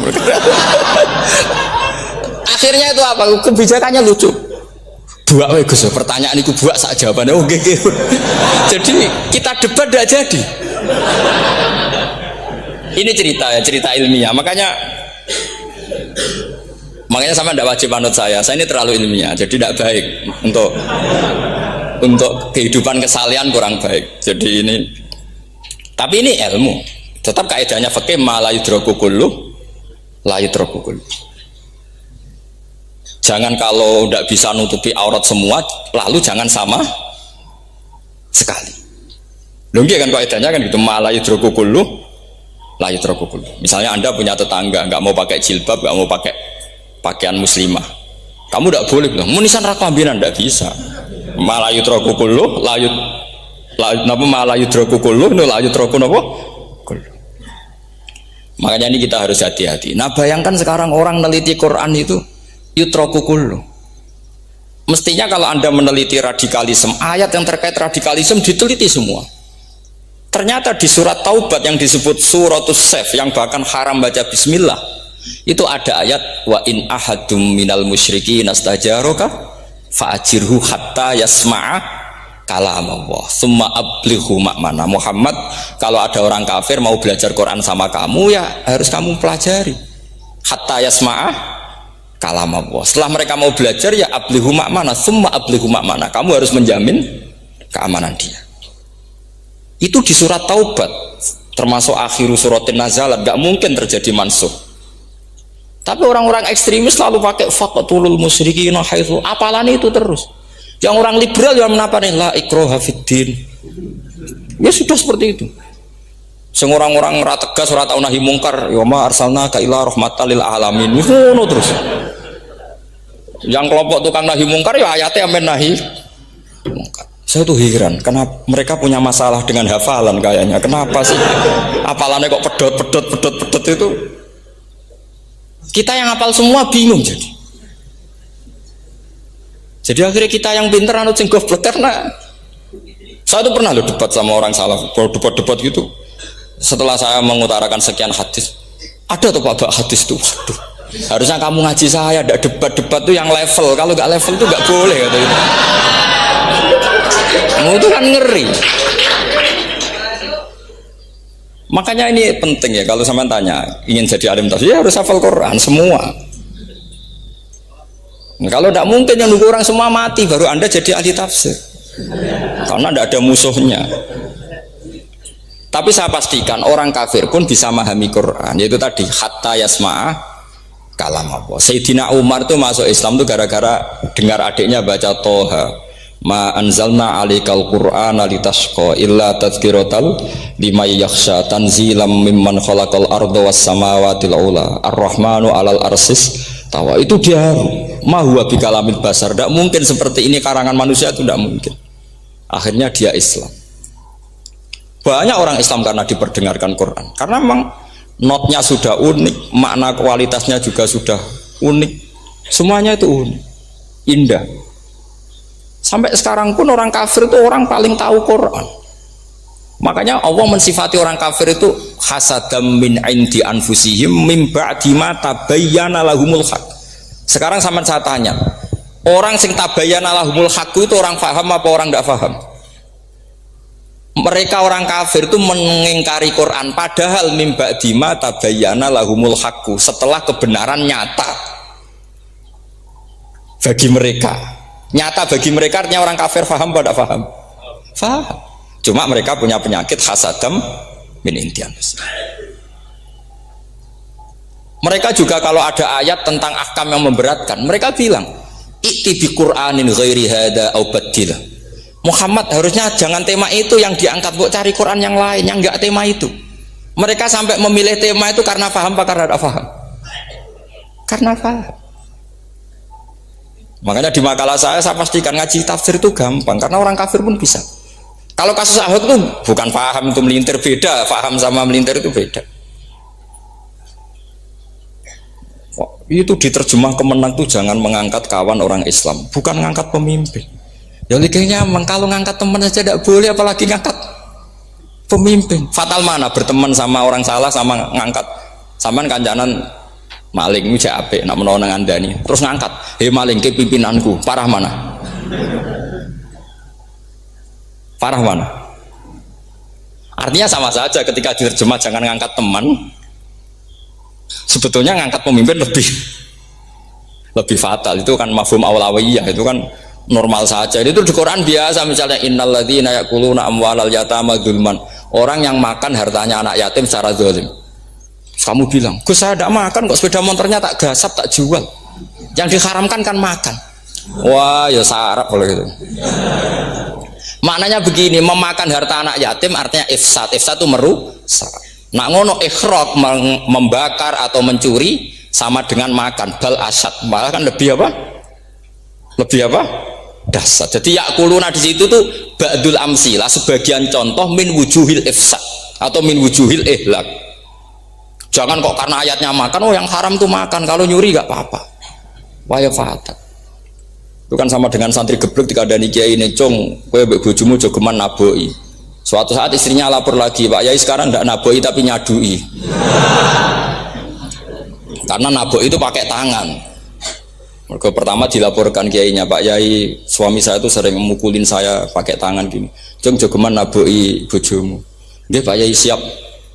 Akhirnya itu apa? Kebijakannya lucu. Buak wae Gus, pertanyaan itu buak sak jawabannya oke. Jadi kita debat tidak jadi. Ini cerita ilmiah. Makanya sama tidak wajib anut saya ini terlalu ilmiah jadi tidak baik untuk kehidupan kesalian kurang baik. Jadi ini tapi ini ilmu tetap kaidahnya fikih ma la yudraku kullu la yudraku kullu. Jangan kalau tidak bisa nutupi aurat semua lalu jangan sama sekali. Lho kan kaidahnya kan gitu ma la yudraku kullu la yudraku kullu. Misalnya Anda punya tetangga nggak mau pakai jilbab, nggak mau pakai pakaian muslimah, kamu tidak boleh bilang munisan rakambinan, tidak bisa. Ma la yudraku kullu ma la yudraku kullu la yudraku napa kullu. Makanya ini kita harus hati-hati. Nah bayangkan sekarang orang meneliti Quran itu yutraku kullu. Mestinya kalau Anda meneliti radikalisme, ayat yang terkait radikalisme diteliti semua. Ternyata di surat Taubat yang disebut suratus Saif yang bahkan haram baca bismillah itu ada ayat wa in ahadum minal musyrikin astajaroka fa'ajirhu hatta yasma'a kalam Allah summa ablighu makmana. Muhammad kalau ada orang kafir mau belajar Quran sama kamu ya harus kamu pelajari hatta yasma'a kalam Allah. Setelah mereka mau belajar ya ablighu makmana summa ablighu makmana, kamu harus menjamin keamanan dia. Itu di surat Taubat termasuk akhiru suratin nazalat, gak mungkin terjadi mansuh. Tapi orang-orang ekstremis selalu pakai faqtulul musyrikin haitsu, apalan itu terus. Yang orang liberal yang menapa nih la ikraha fiddin. Ya sudah seperti itu. Sing orang-orang ora tegas ora tau nahi mungkar, ya ma arsalna ka ila rahmatal lil alamin. Ngono terus. Yang kelompok tukang nahi mungkar ya ayatnya amen nahi mungkar. Saya tuh heran, kenapa mereka punya masalah dengan hafalan kayaknya. Kenapa sih? Hafalannya kok pedot itu. Kita yang hafal semua bingung jadi. Jadi akhirnya kita yang pinter anut sing goblok karena saya tuh pernah lo debat sama orang salaf, debat gitu. Setelah saya mengutarakan sekian hadis, ada tuh Pak hadis tuh, waduh. Harusnya kamu ngaji saya, ada debat-debat tuh yang level. Kalau nggak level tuh nggak boleh kata itu. Kamu itu kan ngeri. Makanya ini penting ya, kalau sampean tanya ingin jadi alim tafsir ya harus hafal Quran semua. Nah, kalau tidak mungkin yang nunggu orang semua mati baru Anda jadi ahli tafsir, karena tidak ada musuhnya. Tapi saya pastikan orang kafir pun bisa memahami Quran, yaitu tadi hatta yasma'a kalam Allah. Sayyidina Umar itu masuk Islam tuh gara-gara dengar adiknya baca Toha, ma anzalna alikal qur'ana litasqa illa tadhkiratal liman yakhsha tanzilam mimman khalaqal arda was samawati ula ar-rahmanu alal arsis tawa. Itu dia ma huwa bikalamil basar, tidak mungkin seperti ini karangan manusia, itu tidak mungkin. Akhirnya dia Islam. Banyak orang Islam karena diperdengarkan Quran, karena memang notnya sudah unik, makna kualitasnya juga sudah unik, semuanya itu unik, indah. Sampai sekarang pun orang kafir itu orang paling tahu Quran. Makanya Allah mensifati orang kafir itu hasadam min indi anfusihim mim ba'di ma tabayyana lahumul haq. Sekarang sama saya tanya, orang sing tabayyana lahumul haq itu orang paham apa orang tidak paham? Mereka orang kafir itu mengingkari Quran, padahal mim ba'di ma tabayyana lahumul haq, setelah kebenaran nyata bagi mereka. Nyata bagi mereka artinya orang kafir paham apa tidak paham? Paham. Cuma mereka punya penyakit hasadam min intian. Mereka juga kalau ada ayat tentang ahkam yang memberatkan, mereka bilang i'ti bi Qur'anin ghairi hada au badil. Muhammad harusnya jangan tema itu yang diangkat, buat cari Quran yang lain yang enggak tema itu. Mereka sampai memilih tema itu karena paham apa karena tidak paham? Karena paham. Makanya di makalah saya pastikan ngaji tafsir itu gampang, karena orang kafir pun bisa. Kalau kasus Ahok itu bukan paham itu melintir, beda. Paham sama melintir itu beda. Itu diterjemah kemenang tuh jangan mengangkat kawan orang Islam, bukan mengangkat pemimpin. Ya likanya kalau ngangkat teman saja tidak boleh, apalagi ngangkat pemimpin. Fatal mana berteman sama orang salah sama ngangkat. Saman kancanan maling itu apik nak menawa nang andani terus ngangkat, "Hei maling ke pimpinanku." Parah mana? Parah mana? Artinya sama saja ketika diterjemah jangan ngangkat teman. Sebetulnya ngangkat pemimpin lebih fatal. Itu kan mafhum awlawiyah, itu kan normal saja. Itu di Quran biasa, misalnya innalladzina ya'kuluna amwalal yatama dzulman. Orang yang makan hartanya anak yatim secara zalim. Kamu bilang, "Gus saya tidak makan kok, sepeda motornya tak gasap, tak jual." Yang diharamkan kan makan. Wah, ya sarap kalau gitu. Maknanya begini, memakan harta anak yatim artinya ifsad. Ifsad itu merusak. Nak ngono ikhraq, membakar atau mencuri sama dengan makan. Bal asad, malah kan lebih apa? Lebih apa? Dasar. Jadi yakuluna di situ tuh ba'dul amsilah, sebagian contoh min wujuhil ifsad atau min wujuhil ihlak. Jangan kok karena ayatnya makan, oh yang haram tuh makan, kalau nyuri gak apa-apa. Waya fatat. Itu kan sama dengan santri geblek ketika ada kiai ini, "Cung, kowe mbek bojomu jogeman naboi." Suatu saat istrinya lapor lagi, "Pak Yai sekarang tidak naboi tapi nyadui." Karena naboi itu pakai tangan. Mereka pertama dilaporkan kiainya, "Pak Yai, suami saya itu sering memukulin saya pakai tangan gini. Cung jogeman naboi bojomu." Nggih Pak Yai, siap.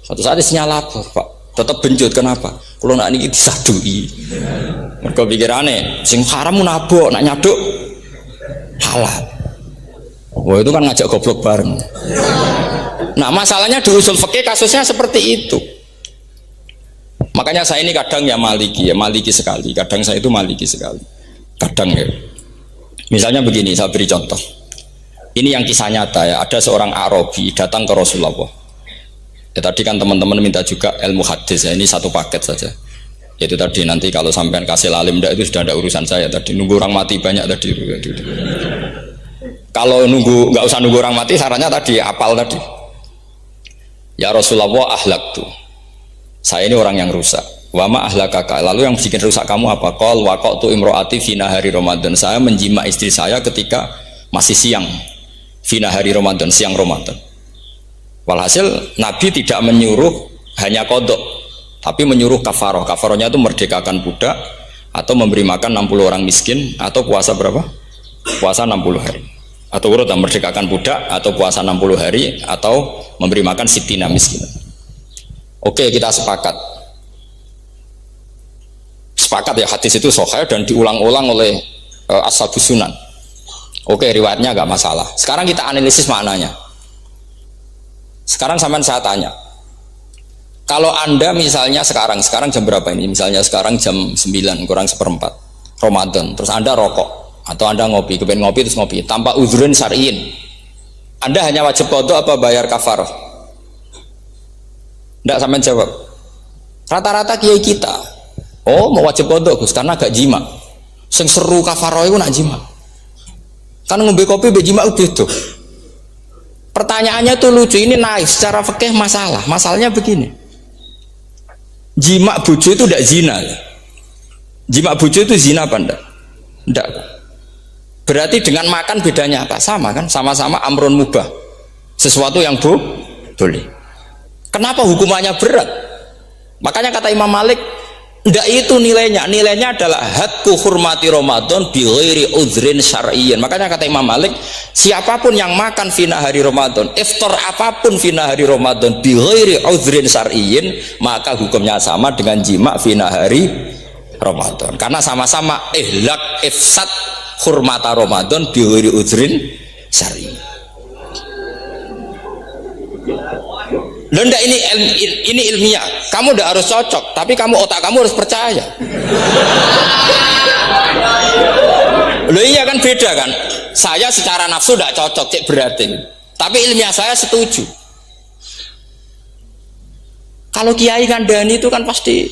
Suatu saat istrinya lapor, "Pak, tetap benjut, kenapa? Kalau nak ini disadui." Mereka pikirannya sing haram nabok, nak nyaduk halal. Wah, itu kan ngajak goblok bareng. Nah masalahnya di usul fikih kasusnya seperti itu. Makanya saya ini kadang ya maliki sekali. Kadang saya itu maliki sekali. Kadang ya. Misalnya begini, saya beri contoh. Ini yang kisah nyata ya. Ada seorang Arabi datang ke Rasulullah. Ya, tadi kan teman-teman minta juga ilmu hadis ya. Ini satu paket saja. Itu tadi nanti kalau sampean kasih lalim itu sudah ada urusan saya tadi. Nunggu orang mati banyak tadi. Kalau nggak usah nunggu orang mati, sarannya tadi apal tadi. Ya Rasulullah ahlak tuh. Saya ini orang yang rusak. Wama ahlakaka. Lalu yang bikin rusak kamu apa? Qol waqatu imroati fina hari Ramadan. Saya menjima istri saya ketika masih siang. Fina hari Ramadan, siang Ramadan. Walhasil Nabi tidak menyuruh hanya kodok, tapi menyuruh kafaroh. Kafarohnya itu merdekakan budak atau memberi makan 60 orang miskin atau puasa berapa? Puasa 60 hari. Atau urut merdekakan budak atau puasa 60 hari atau memberi makan sittina miskin. Oke, kita sepakat ya hadis itu sahih dan diulang-ulang oleh Ashabus Sunan. Oke, riwayatnya agak masalah. Sekarang kita analisis maknanya. Sekarang sampean saya tanya, kalau anda misalnya sekarang jam berapa ini? Misalnya sekarang jam 9 kurang seperempat Ramadan, terus anda rokok atau anda ngopi, kepengen ngopi terus ngopi tanpa uzrun syar'iin, anda hanya wajib qadha apa bayar kafarah? Tidak sampean jawab. Rata-rata kiai kita, oh mau wajib qadha Gus karena gak jima. Sing seru kafarah itu nak jima. Kan ngombe kopi be jima beda. Pertanyaannya tuh lucu, ini naif secara fikih masalah. Masalahnya begini. Jima bojo itu tidak zina. Jima bojo itu zina apa enggak? Enggak. Berarti dengan makan bedanya apa? Sama kan? Sama-sama amrun mubah. Sesuatu yang boleh. Kenapa hukumannya berat? Makanya kata Imam Malik, ndak itu nilainya adalah hadku hurmati Ramadan bi ghairi uzrin syar'iyyin. Makanya kata Imam Malik, siapapun yang makan fina hari Ramadan, iftar apapun fina hari Ramadan bi ghairi uzrin syar'iyyin, maka hukumnya sama dengan jima fina hari Ramadan. Karena sama-sama ihlak ifsad hurmata Ramadan bi ghairi uzrin syar'iyyin. Loh enggak, ini ilmiah. Kamu udah harus cocok, tapi otak kamu harus percaya. Loh iya kan beda kan. Saya secara nafsu tidak cocok, cek berarti. Tapi ilmiah saya setuju. Kalau Kiai Kandani itu kan pasti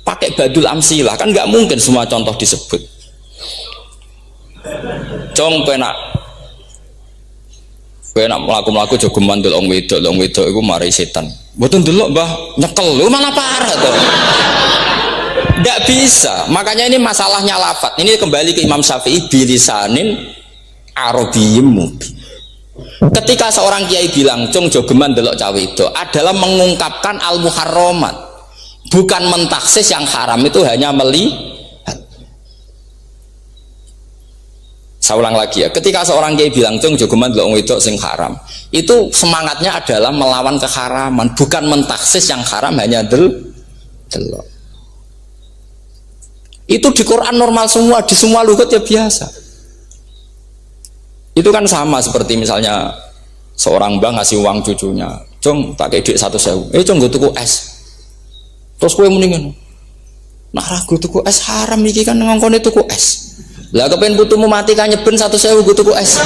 pakai badul amsilah, kan nggak mungkin semua contoh disebut. Cong penak melaku jogo mandul wong wedok iku mari setan. Mboten delok Mbah, nyekel lho malah parah to. Ndak bisa. Makanya ini masalahnya lafaz. Ini kembali ke Imam Syafi'i bilisanin arabiyyim mubin. Ketika seorang kiai bilang cung jogeman delok cawe itu adalah mengungkapkan al-muharramat. Bukan mentaksis yang haram itu hanya Saya ulang lagi ya, ketika seorang kiai bilang cung jogeman delok wedok sing haram, itu semangatnya adalah melawan keharaman, bukan mentaksis yang haram hanya delok. Itu di Quran normal semua, di semua lugat ya biasa. Itu kan sama seperti misalnya seorang bang ngasih uang cucunya, cung tak kayak duit 1.000, cung gue tuku es, terus gue mendingan, nah ragu tuku es haram iki kan ngongkone tuku es. Lah kepen putumu mati kan nyeben 1.000 gue tuku es.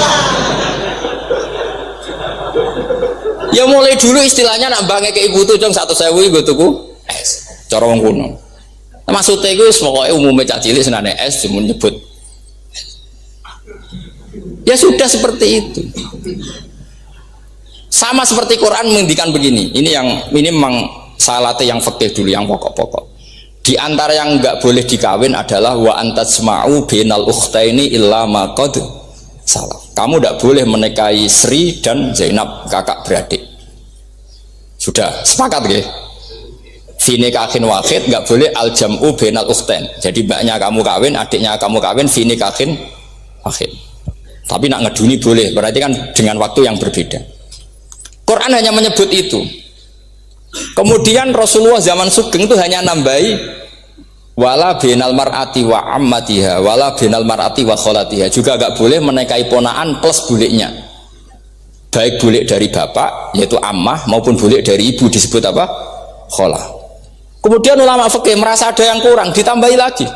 Ya mulai dulu istilahnya nak bange ke ibu tuh cung 1.000 gue tuku es. Cara wong kuno. Maksudnya gue pokoknya umumnya cak cilik senane es cuma nyebut. Ya sudah seperti itu. Sama seperti Quran menghentikan begini. Ini memang salate yang fikih dulu, yang pokok-pokok. Di antara yang enggak boleh dikawin adalah wa antasma'u bainal ukhtaini illa ma qad salaf. Kamu enggak boleh menikahi Sri dan Zainab, kakak beradik. Sudah sepakat nggih? Fi nikahin wahid enggak boleh al jam'u bainal ukhtain. Jadi mbaknya kamu kawin, adiknya kamu kawin fi nikahin wahid. Tapi nak ngeduni boleh, berarti kan dengan waktu yang berbeda. Quran hanya menyebut itu. Kemudian Rasulullah zaman Sugeng itu hanya nambahi wala binal mar'ati wa ammatiha wala binal mar'ati wa kholatiha, juga agak boleh menikahi ponaan plus buliknya, baik bulik dari bapak yaitu ammah maupun bulik dari ibu disebut apa? Kholah. Kemudian ulama fikih merasa ada yang kurang, ditambahi lagi.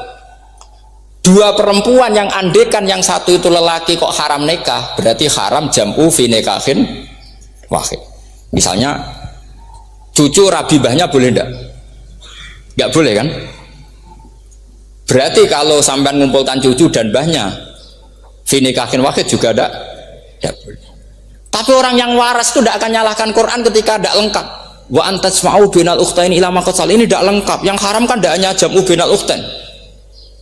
Dua perempuan yang andekan yang satu itu lelaki kok haram nikah, berarti haram jam'u fi nikahin wahid. Misalnya cucu rabibahnya boleh enggak? Enggak boleh kan? Berarti kalau sampai mengumpulkan cucu dan bahnya fi nikahin wahid juga enggak boleh. Tapi orang yang waras itu tidak akan nyalahkan Quran ketika tidak lengkap. Wa antasma'u bainal ukhtaini ila ma qad sal, ini tidak lengkap. Yang haram kan tidak hanya jam'u bainal ukhtain,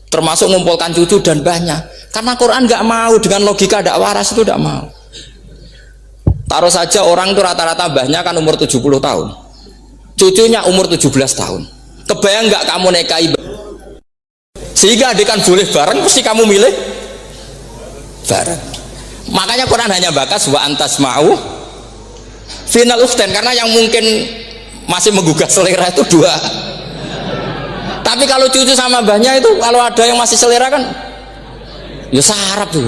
termasuk mengumpulkan cucu dan banyak. Karena Quran nggak mau dengan logika tidak waras itu, tidak mau. Taruh saja orang itu rata-rata bahnya kan umur 70 tahun, cucunya umur 17 tahun. Kebayang nggak kamu nikahi sehingga adik kan boleh bareng, pasti kamu milih bareng. Makanya Quran hanya bakas wa antasma'u final ukhtain, karena yang mungkin masih menggugah selera itu dua. Tapi kalau cucu sama mbahnya itu, kalau ada yang masih selera kan ya sarap tuh.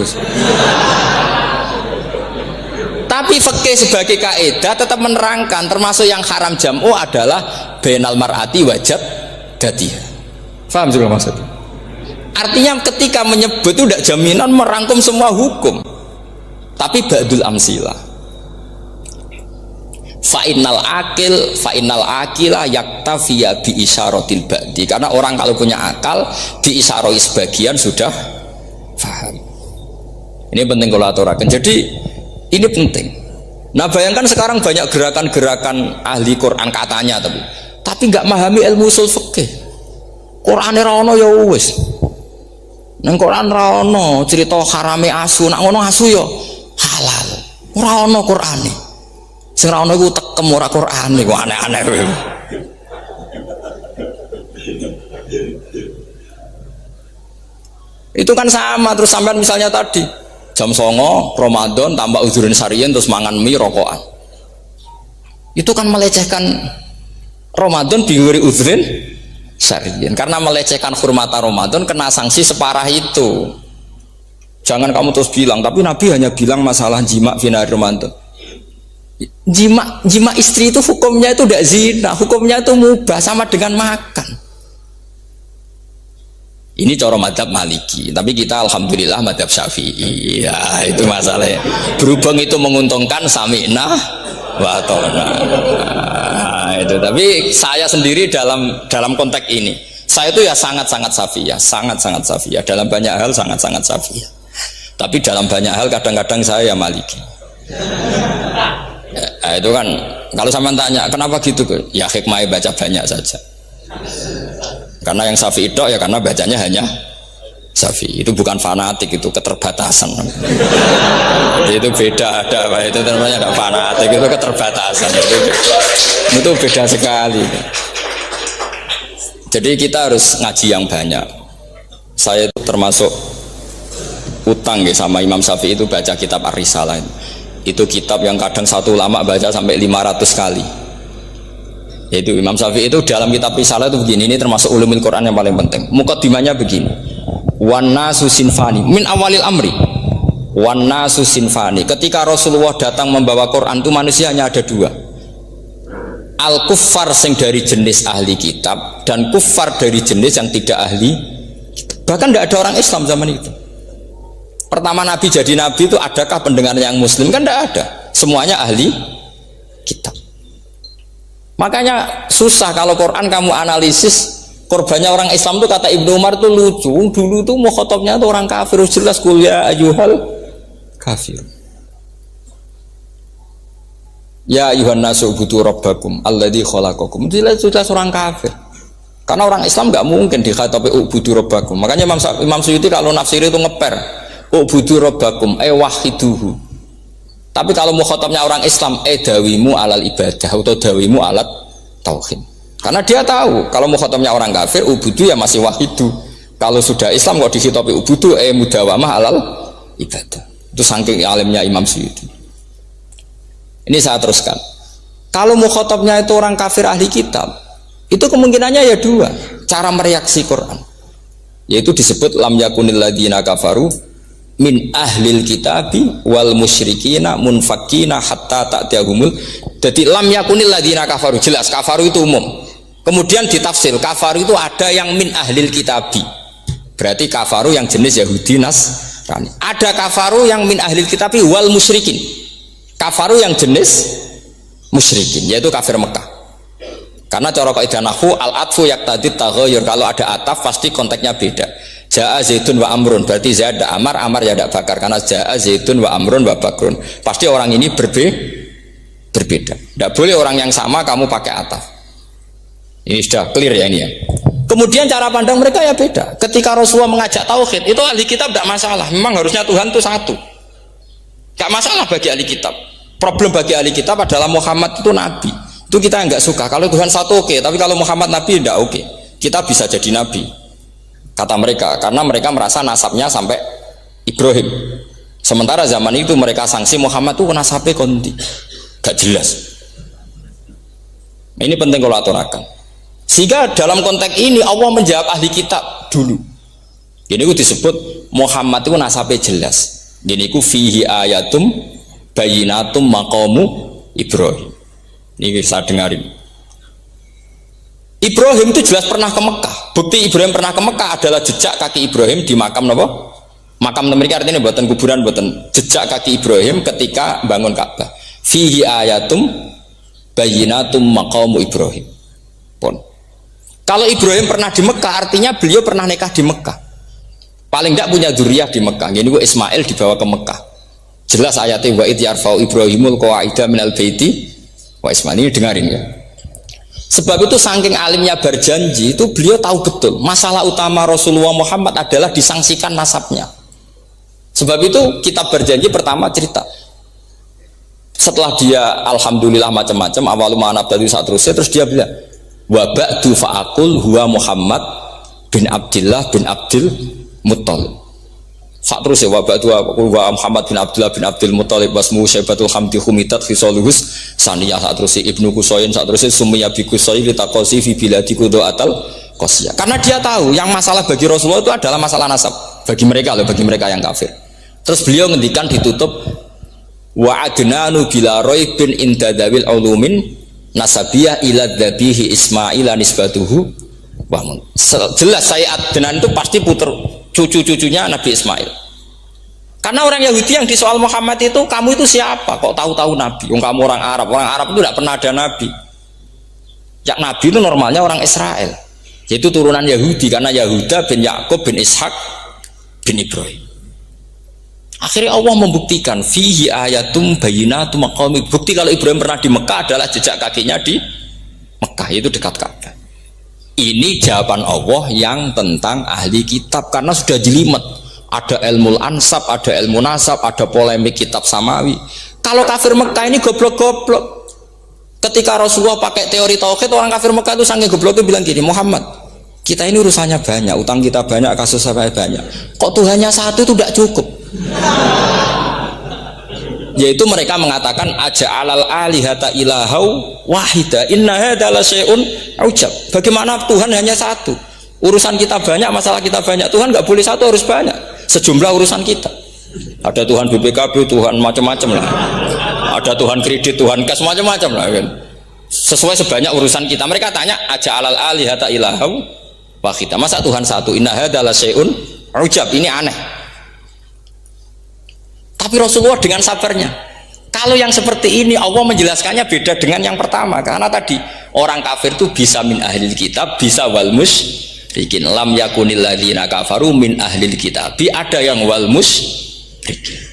Tapi fikih sebagai kaidah tetap menerangkan termasuk yang haram jam'u adalah bainal mar'ati wajab datiha. Paham juga maksudnya? Artinya ketika menyebut itu tidak jaminan merangkum semua hukum, tapi ba'dul amsilah. Fa'innal akila yaktafiya bi isyaratil ba'di, karena orang kalau punya akal diisyaroi sebagian sudah paham. Ini penting kalau aturakan. Jadi ini penting. Nah bayangkan sekarang banyak gerakan-gerakan ahli Quran katanya, tapi nggak memahami ilmu usul fikih. Quran ra ono ya wis. Nang Quran ra ono cerita harame asu, nak ngono asu ya halal. Ora ono Qurane. Sing ra ono iku tekem ora Quran iku aneh-aneh. Itu kan sama. Terus sampean misalnya tadi jam 09.00 Ramadan tambah uzurin sarian terus mangan mie rokokan, itu kan melecehkan Ramadan binguri uzurin sarian, karena melecehkan hurmata Ramadan kena sanksi separah itu. Jangan kamu terus bilang tapi Nabi hanya bilang masalah jima final Ramadan. Jima istri itu hukumnya itu tidak zina, hukumnya itu mubah, sama dengan makan. Ini cara madzhab Maliki, tapi kita alhamdulillah madzhab Syafi'i. Ya itu masalahnya. Berhubung itu menguntungkan sami'na wa ata'na. Nah, itu. Tapi saya sendiri dalam konteks ini, saya itu ya sangat-sangat Syafi'iyah, sangat-sangat Syafi'iyah. Dalam banyak hal sangat-sangat Syafi'iyah. Tapi dalam banyak hal kadang-kadang saya ya Maliki. Ya, itu kan kalau sama tanya kenapa gitu, ya hikmah baca banyak saja. Karena yang Syafi'i itu ya karena bacanya hanya Syafi'i, itu bukan fanatik, itu keterbatasan. Itu beda, itu namanya ada fanatik, itu keterbatasan, itu beda sekali. Jadi kita harus ngaji yang banyak. Saya itu termasuk utang ya sama Imam Syafi'i itu baca kitab Ar-Risalah. Itu kitab yang kadang satu ulama baca sampai 500 kali. Yaitu Imam Syafi'i itu dalam kitab Risalah itu begini, ini termasuk ulumul Quran yang paling penting. Muqaddimahnya begini, wan nasu sinfani min awalil amri, wan nasu sinfani. Ketika Rasulullah datang membawa Quran itu manusia hanya ada dua, al kuffar sing dari jenis ahli kitab dan kuffar dari jenis yang tidak ahli kitab. Bahkan tidak ada orang Islam zaman itu. Pertama Nabi jadi Nabi itu adakah pendengar yang Muslim? Kan tidak ada, semuanya ahli kitab. Makanya susah kalau Quran kamu analisis korbannya orang Islam itu, kata Ibnu Umar itu lucu. Dulu tuh mukhotobnya itu orang kafir, jelas kuliah ayuhal kafir. Ya ayuhan nasu ubudu rabbakum alladzi khalaqakum. Jelas orang kafir. Karena orang Islam nggak mungkin dikhatabi ubudu rabbakum. Makanya Imam Suyuti kalau nafsir itu ngeper ubudu rabbakum wahiduhu. Tapi kalau mukhatabnya orang Islam, dawimu alal ibadah atau dawimu alat tauhid. Karena dia tahu kalau mukhatabnya orang kafir, ubudu ya masih wahidu. Kalau sudah Islam kok dikhitabi ubudu, mudawamah alal ibadah. Itu saking alimnya Imam Suyuti. Ini saya teruskan. Kalau mukhatabnya itu orang kafir ahli kitab, itu kemungkinannya ya dua cara mereaksi Quran. Yaitu disebut lam yakunil ladzina kafaru min ahlil kitabi wal musyrikina munfakina hatta ta'tiyahumul. Jadi lam yakunil ladzina kafaru, jelas kafaru itu umum. Kemudian ditafsir kafaru itu ada yang min ahlil kitabi, berarti kafaru yang jenis Yahudi Nasrani. Ada kafaru yang min ahlil kitabi wal musyrikin, kafaru yang jenis musyrikin, yaitu kafir Mekah. Karena cara kaidah nahwu al-atfu yaqtadi taghayyur, kalau ada ataf pasti konteksnya beda. Ja'a Zaidun wa Amrun, berarti Zaid ada Amar, Amar ya ada Bakar, karena Ja'a Zaidun wa Amrun wa Bakrun, pasti orang ini berbeda. Tidak boleh orang yang sama kamu pakai ataf. Ini sudah clear ya ini ya. Kemudian cara pandang mereka ya beda. Ketika Rasulullah mengajak tauhid, itu ahli kitab tidak masalah. Memang harusnya Tuhan itu satu. Tidak masalah bagi ahli kitab. Problem bagi ahli kitab adalah Muhammad itu nabi. Itu kita nggak suka. Kalau Tuhan satu oke, tapi kalau Muhammad nabi tidak oke. Kita bisa jadi nabi, kata mereka, karena mereka merasa nasabnya sampai Ibrahim. Sementara zaman itu mereka sanksi Muhammad itu nasabnya konti, gak jelas. Ini penting kalau aturakan. Sehingga dalam konteks ini Allah menjawab ahli kitab dulu. Ini itu disebut Muhammad itu nasabnya jelas. Ini itu fihi ayatum bayinatum maqamu Ibrahim. Ini saya dengarin. Ibrahim itu jelas pernah ke Mekah. Bukti Ibrahim pernah ke Mekah adalah jejak kaki Ibrahim di makam apa? Makam mereka, artinya buatan kuburan, buatan jejak kaki Ibrahim ketika bangun Ka'bah. Fihi ayatum bayinatum maqamu Ibrahim. Pun. Kalau Ibrahim pernah di Mekah, artinya beliau pernah nikah di Mekah. Paling tidak punya dzurriyyah di Mekah. Jadi Ismail dibawa ke Mekah. Jelas ayatnya wa id yarfa'u Ibrahimul qawaida minal baiti wa Ismail. Ini dengarin ya. Sebab itu saking alimnya berjanji itu beliau tahu betul masalah utama Rasulullah Muhammad adalah disangsikan nasabnya. Sebab itu kitab berjanji pertama cerita. Setelah dia alhamdulillah macam-macam awaluma nabdatu saat terus dia bilang wa ba'du fa'akul huwa Muhammad bin Abdillah bin Abdul Muttalib. Saat terus ya wa ba'du wa Muhammad bin Abdullah bin Abdul Muttalib wasmu syaibatul hamdi humitat fisoluhus saniyah. Saat terus ibnu Kusoyin, saat terus sumiyah bi Kusoyin litakosi fi biladi kudo'atal kosiyah. Karena dia tahu yang masalah bagi Rasulullah itu adalah masalah nasab bagi mereka loh, bagi mereka yang kafir. Terus beliau ngendikan ditutup wa adnanu bila roibin indadawil ulumin nasabiyah ila dhabihi Ismaila nisbatuhu wahmun. Jelas saya Adnan itu pasti puter cucu-cucunya Nabi Ismail. Karena orang Yahudi yang disoal Muhammad itu, kamu itu siapa kok tahu-tahu Nabi? Kamu orang Arab itu tidak pernah ada Nabi. Yang Nabi itu normalnya orang Israel, yaitu turunan Yahudi, karena Yahuda bin Yakub bin Ishak bin Ibrahim. Akhirnya Allah membuktikan fihi ayatum bayinatum maqami. Bukti kalau Ibrahim pernah di Mekah adalah jejak kakinya di Mekah, itu dekat Ka'bah. Ini jawaban Allah yang tentang ahli kitab, karena sudah jelimet. Ada ilmu ansab, ada ilmu nasab, ada polemik kitab samawi. Kalau kafir Mekah ini goblok-goblok. Ketika Rasulullah pakai teori tauhid, orang kafir Mekah itu sangat goblok, itu bilang gini, Muhammad, kita ini urusannya banyak, utang kita banyak, kasus saya banyak, kok Tuhannya satu itu tidak cukup. Yaitu mereka mengatakan aja'alal alihata ilahau wahida inna hadza la syai'un ujab. Bagaimana Tuhan hanya satu? Urusan kita banyak, masalah kita banyak. Tuhan nggak boleh satu, harus banyak. Sejumlah urusan kita. Ada Tuhan BPKB, Tuhan macam-macam lah. Ada Tuhan kredit, Tuhan kas, macam-macam lah kan. Sesuai sebanyak urusan kita. Mereka tanya aja'alal alihata ilahau wahida. Masa Tuhan satu? Inna hadza la syai'un ujab. Ini aneh. Tapi Rasulullah dengan sabarnya, kalau yang seperti ini Allah menjelaskannya beda dengan yang pertama. Karena tadi orang kafir itu bisa min ahlil kitab, bisa wal musyrikin. Lam yakunil ladzina kafaru min ahlil kitab. Ada yang wal musyrikin.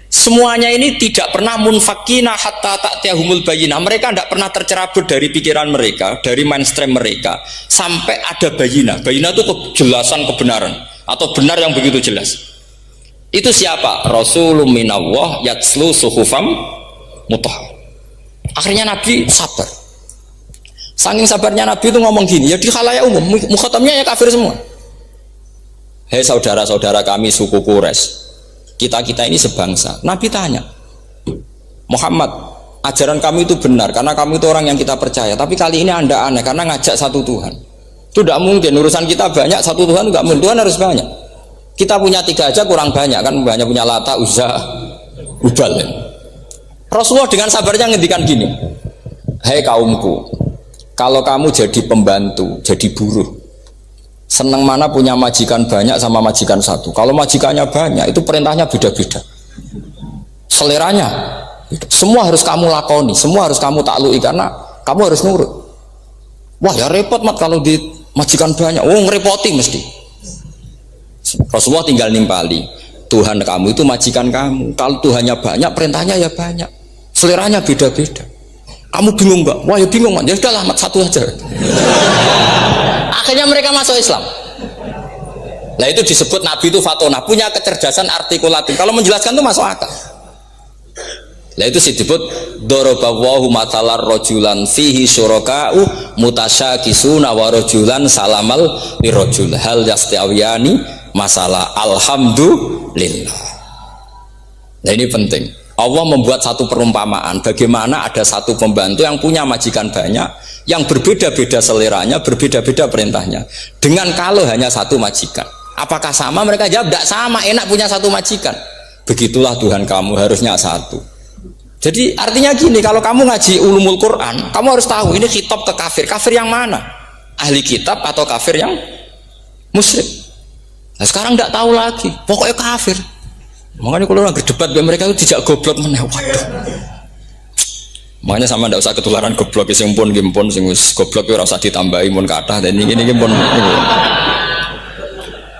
Semuanya ini tidak pernah munfakina hatta ta'tiyahumul bayyinah. Mereka tidak pernah tercerabut dari pikiran mereka, dari mainstream mereka, sampai ada bayyinah. Bayyinah itu kejelasan kebenaran atau benar yang begitu jelas. Itu siapa? Rasulun minallah yatslu suhufam mutahhar. Akhirnya Nabi sabar. Saking sabarnya Nabi itu ngomong gini, ya di khalayak umum, mukhatamnya ya kafir semua. Hei saudara-saudara kami suku Quraisy, kita ini sebangsa. Nabi tanya, Muhammad, ajaran kami itu benar karena kami itu orang yang kita percaya. Tapi kali ini Anda aneh karena ngajak satu Tuhan. Itu tidak mungkin. Urusan kita banyak, satu Tuhan nggak mungkin. Tuhan harus banyak. Kita punya 3 aja kurang banyak kan, banyak punya Lata, Uzza, Hubal. Rasulullah dengan sabarnya ngendikan gini, hei kaumku, Kalau kamu jadi pembantu, jadi buruh, senang mana punya majikan banyak sama majikan satu. Kalau majikannya banyak, itu perintahnya beda-beda. Seleranya, semua harus kamu lakoni, semua harus kamu taklui karena kamu harus nurut. Wah ya repot mat kalau di majikan banyak. Oh ngerepoti mesti. Rasulullah tinggal nimpali. Tuhan kamu itu majikan kamu. Kalau Tuhannya banyak, perintahnya ya banyak. Seleranya beda-beda. Kamu bingung nggak? Wah ya bingung mat. Ya sudahlah mat satu aja. Akhirnya mereka masuk Islam. Nah itu disebut Nabi itu fatona, punya kecerdasan artikulatif. Kalau menjelaskan itu masuk akal. Nah itu disebut dorobawahu matalar rojulan fihi syuraka'u mutasyakisuna wa rojulan salamal lirojul hal yastiawiyani masalah alhamdulillah. Nah ini penting. Allah membuat satu perumpamaan bagaimana ada satu pembantu yang punya majikan banyak yang berbeda-beda seleranya, berbeda-beda perintahnya dengan kalau hanya satu majikan. Apakah sama? Mereka jawab tidak sama, enak punya satu majikan. Begitulah Tuhan kamu harusnya satu. Jadi artinya gini, kalau kamu ngaji ulumul Quran, kamu harus tahu ini khitab ke kafir. Kafir yang mana? Ahli kitab atau kafir yang musyrik? Nah sekarang tidak tahu lagi, pokoknya kafir. Makanya kalau orang berdebat dengan mereka itu tidak goblok meneh. Waduh. Makanya sama tidak usah ketularan goblok sing pun gimpun sing wis goblok ora usah ditambahi mun kathah dan ini pun.